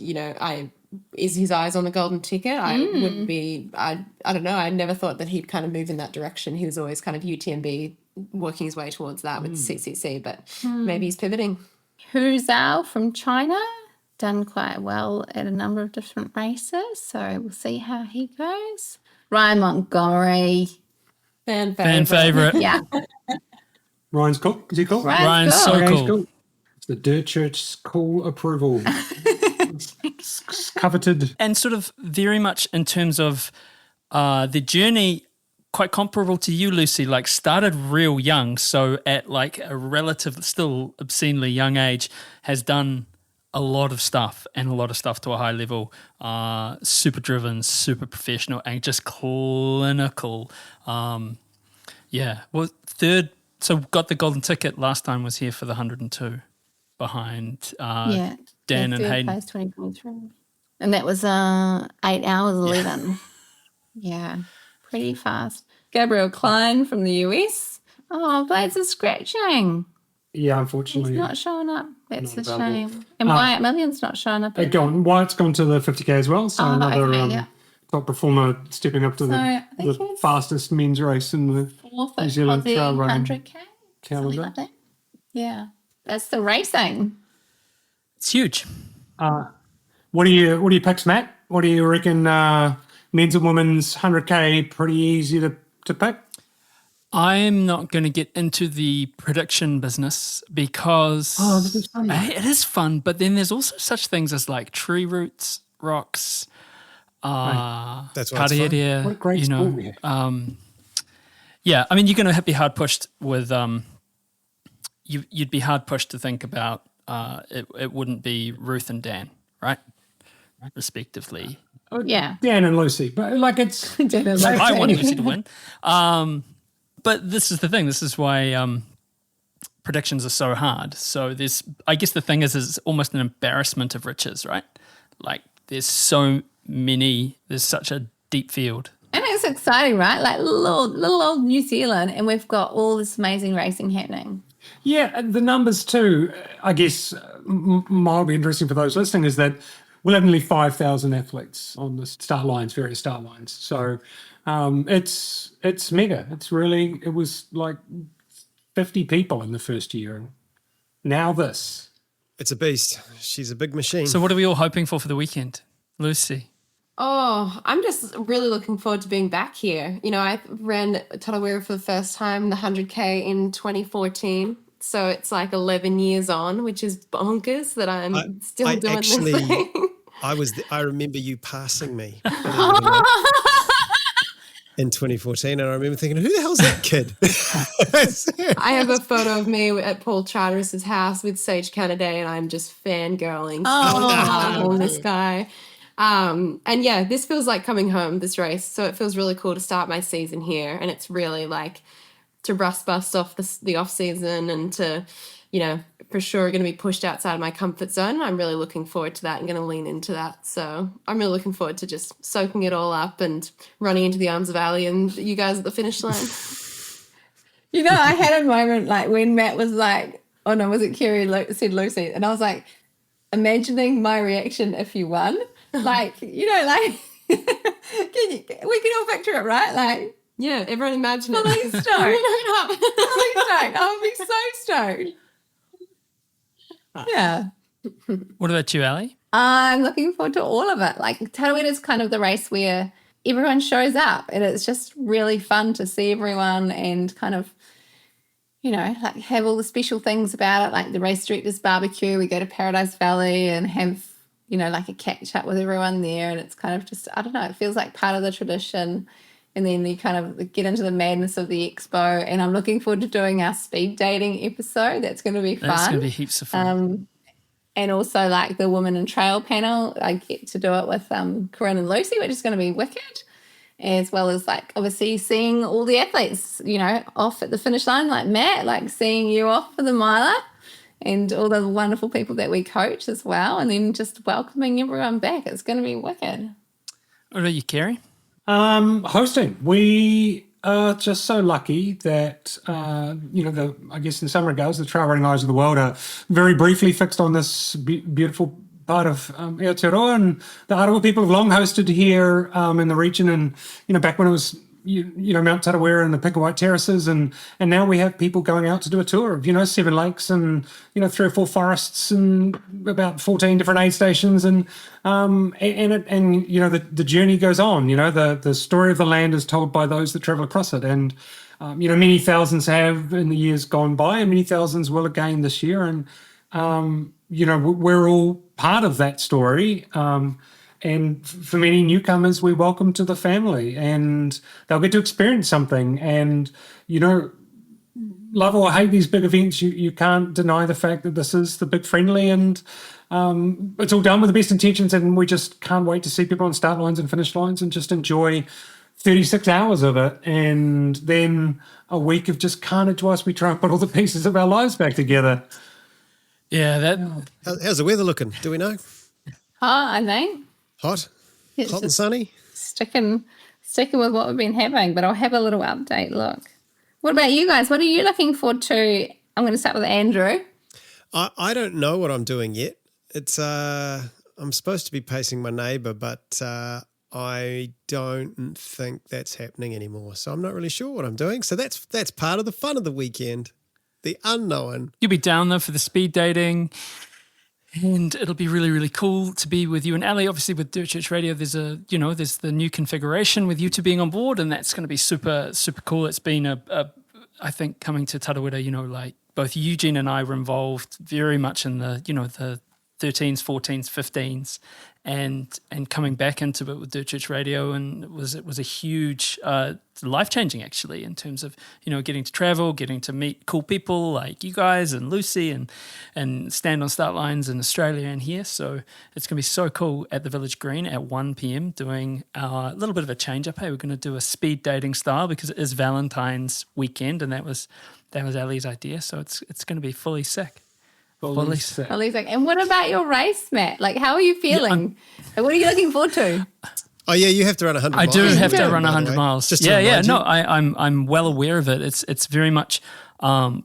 is his eyes on the golden ticket? I don't know. I never thought that he'd kind of move in that direction. He was always kind of UTMB working his way towards that with CCC, but maybe he's pivoting. Hu Zhao from China, done quite well at a number of different races, so we'll see how he goes. Ryan Montgomery. Fan favorite. Yeah. Ryan's cool. Is he cool? Ryan's cool. so Ryan's cool. It's the Dirt Church's cool approval. It's coveted. And sort of very much in terms of the journey, quite comparable to you, Lucy, like started real young. So at like a relative, still obscenely young age, has done a lot of stuff and a lot of stuff to a high level, super driven, super professional, and just clinical. Well, third, so got the golden ticket last time, was here for the 102 behind Dan and Hayden. Place 2023. And that was 8 hours 11. Yeah, pretty fast. Gabriel Klein from the US. Oh, blades are scratching. Yeah, unfortunately. He's not showing up. That's a Not available. shame. And Wyatt Million's not showing up. Wyatt's gone to the 50K as well, so another top performer stepping up to the fastest men's race in the Fourth New Zealand Aussie trail running 100K. calendar. Like that. Yeah, that's the racing. It's huge. What do you pick, Matt? What do you reckon? Men's and women's 100K pretty easy to pick. I'm not going to get into the prediction business because this is fun. it is fun, but then there's also such things as like tree roots, rocks, That's why it's fun. Tarawera, What a great sport we have. yeah, I mean, you're going to be hard pushed with you'd be hard pushed to think about it wouldn't be Ruth and Dan, right? Respectively. Yeah. Dan and Lucy, but like it's I want Lucy to win. But this is the thing. This is why predictions are so hard. So I guess the thing is it's almost an embarrassment of riches, right? Like there's so many, there's such a deep field. And it's exciting, right? Like little old New Zealand, and we've got all this amazing racing happening. Yeah, and the numbers too, I guess, mildly interesting for those listening is that we'll have nearly 5,000 athletes on the various start lines. So it's mega. It was like 50 people in the first year. And now this. It's a beast. She's a big machine. So what are we all hoping for the weekend? Lucy? Oh, I'm just really looking forward to being back here. I ran Tarawera for the first time, the 100K in 2014. So it's like 11 years on, which is bonkers that I'm still doing this thing. I remember you passing me in 2014, and I remember thinking, who the hell's that kid? I have a photo of me at Paul Charteris' house with Sage Canada, and I'm just fangirling on this guy. And yeah, this feels like coming home, this race. So it feels really cool to start my season here. And it's really like to bust off the off season and to, for sure going to be pushed outside of my comfort zone. I'm really looking forward to that and going to lean into that. So I'm really looking forward to just soaking it all up and running into the arms of Ali and you guys at the finish line. I had a moment like when Matt was like, oh no, was it Kerry said Lucy? And I was like, imagining my reaction if you won. Like, We can all picture it, right? Like, Yeah, everyone imagine it. fully stoked. Fully stoked. I'll be so stoked. Yeah. What about you, Ali? I'm looking forward to all of it. Like, Tarawera is kind of the race where everyone shows up, and it's just really fun to see everyone and kind of, like have all the special things about it, like the race director's barbecue. We go to Paradise Valley and have, like a catch up with everyone there, and it's kind of just, I don't know, it feels like part of the tradition. And then you kind of get into the madness of the expo, and I'm looking forward to doing our speed dating episode. That's going to be fun. That's going to be heaps of fun. And also like the Women in Trail panel, I get to do it with Corinne and Lucy, which is going to be wicked, as well as like obviously seeing all the athletes, off at the finish line, like Matt, like seeing you off for the miler, and all the wonderful people that we coach as well, and then just welcoming everyone back. It's going to be wicked. What about you, Kerry? Hosting. We are just so lucky that, I guess in some regards, the trail running eyes of the world are very briefly fixed on this beautiful part of Aotearoa, and the Arawa people have long hosted here in the region, and, back when it was, Mount Tarawera and the Pink and White Terraces, and now we have people going out to do a tour of, 7 lakes and, 3 or 4 forests and about 14 different aid stations, and the journey goes on. The story of the land is told by those that travel across it, and many thousands have in the years gone by, and many thousands will again this year, and we're all part of that story. And for many newcomers, we welcome to the family, and they'll get to experience something. And, love or hate these big events, you can't deny the fact that this is the big friendly, and it's all done with the best intentions, and we just can't wait to see people on start lines and finish lines and just enjoy 36 hours of it, and then a week of just carnage whilst we try and put all the pieces of our lives back together. Yeah, How's the weather looking? Do we know? I think. Hot? It's Hot and just sunny? Sticking with what we've been having, but I'll have a little update look. What about you guys? What are you looking forward to? I'm going to start with Andrew. I don't know what I'm doing yet. It's I'm supposed to be pacing my neighbour, but I don't think that's happening anymore. So I'm not really sure what I'm doing. So that's part of the fun of the weekend, the unknown. You'll be down there for the speed dating, and it'll be really, really cool to be with you and Ali. Obviously, with Dirt Church Radio, there's the new configuration with you two being on board, and that's going to be super, super cool. It's been I think coming to Tarawera, like both Eugene and I were involved very much in the 13s, 14s, 15s, and coming back into it with Dirt Church Radio, and it was a huge life-changing actually in terms of getting to travel, getting to meet cool people like you guys and Lucy, and stand on start lines in Australia and here. So it's going to be so cool at the Village Green at 1 p.m. doing a little bit of a change up. Hey, we're going to do a speed dating style because it is Valentine's weekend, and that was Ali's idea. So it's going to be fully sick. Fully sick. And what about your race, Matt? Like, how are you feeling? What are you looking forward to? Oh yeah, you have to run 100 miles. I do have to run 100 miles. Just to remind you. No, I'm well aware of it. It's very much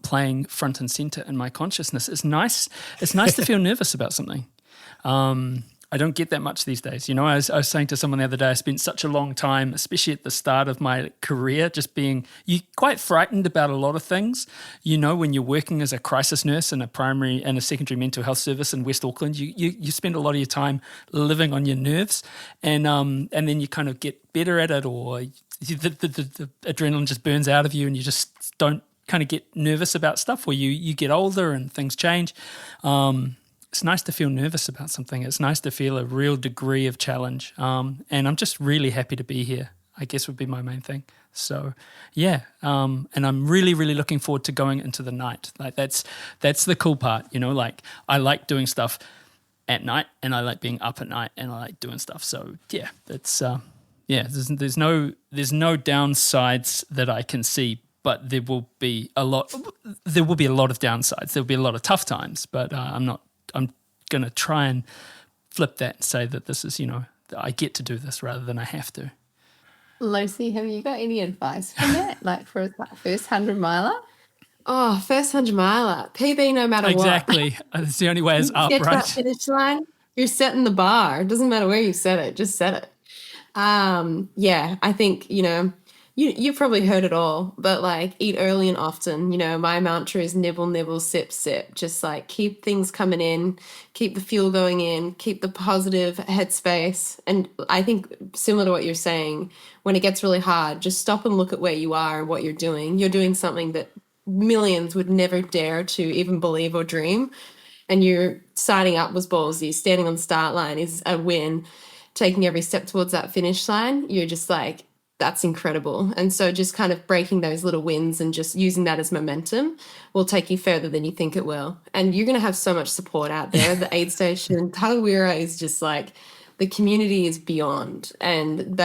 playing front and center in my consciousness. It's nice to feel nervous about something. I don't get that much these days. I was saying to someone the other day, I spent such a long time, especially at the start of my career, just being quite frightened about a lot of things. When you're working as a crisis nurse in a primary and a secondary mental health service in West Auckland, you spend a lot of your time living on your nerves, and then you kind of get better at it, or the adrenaline just burns out of you, and you just don't kind of get nervous about stuff, or you get older and things change. It's nice to feel nervous about something. It's nice to feel a real degree of challenge. And I'm just really happy to be here, I guess would be my main thing. So, yeah. And I'm really, really looking forward to going into the night. Like that's the cool part, like I like doing stuff at night, and I like being up at night, and I like doing stuff. So, yeah, it's, there's no downsides that I can see, but there will be a lot of downsides. There'll be a lot of tough times, but I'm going to try and flip that and say that this is, I get to do this rather than I have to. Lucy, have you got any advice for that? Like for a first 100 miler? Oh, first 100 miler. PB no matter what. Exactly. It's the only way is up, Get to right? that finish line, you're setting the bar. It doesn't matter where you set it, just set it. Yeah, I think, you've probably heard it all, but like eat early and often. My mantra is nibble, nibble, sip, sip. Just like keep things coming in, keep the fuel going in, keep the positive headspace. And I think similar to what you're saying, when it gets really hard, just stop and look at where you are and what you're doing. You're doing something that millions would never dare to even believe or dream. And you're signing up was ballsy. Standing on the start line is a win. Taking every step towards that finish line, you're just like, that's incredible. And so just kind of breaking those little wins and just using that as momentum will take you further than you think it will. And you're going to have so much support out there. The aid station, Tarawera is just like, the community is beyond, and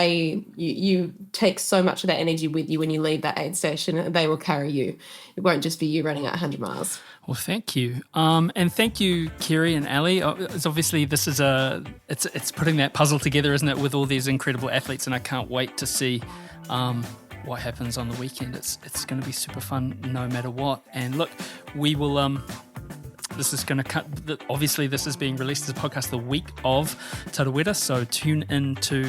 you take so much of that energy with you when you leave that aid station, and they will carry you. It won't just be you running at 100 miles. Well, thank you. And thank you, Kerry and Ali. It's obviously this is it's putting that puzzle together, isn't it, with all these incredible athletes, and I can't wait to see what happens on the weekend. It's going to be super fun no matter what. And look, we will this is going to cut. Obviously, this is being released as a podcast the week of Tarawera, so tune in to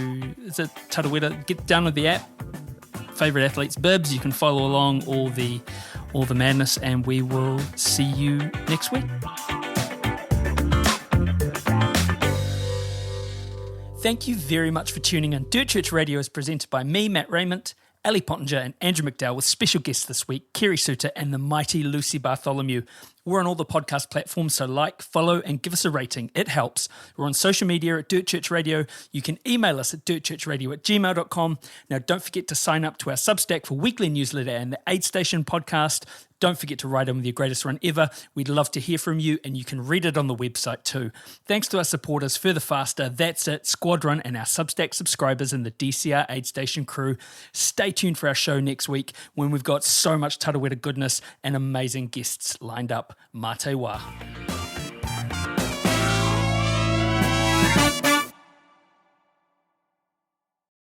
Tarawera. Get down with the app. Favorite athletes, bibs. You can follow along all the madness, and we will see you next week. Thank you very much for tuning in. Dirt Church Radio is presented by me, Matt Raymond, Ali Pottinger and Andrew McDowell, with special guests this week, Kerry Suter and the mighty Lucy Bartholomew. We're on all the podcast platforms, so like, follow, and give us a rating. It helps. We're on social media at Dirt Church Radio. You can email us at dirtchurchradio@gmail.com. Now, don't forget to sign up to our Substack for weekly newsletter and the Aid Station podcast. Don't forget to write in with your greatest run ever. We'd love to hear from you, and you can read it on the website too. Thanks to our supporters, Further Faster, That's It, Squadron, and our Substack subscribers and the DCR Aid Station crew. Stay tuned for our show next week when we've got so much Tarawera goodness and amazing guests lined up. Mā te wā.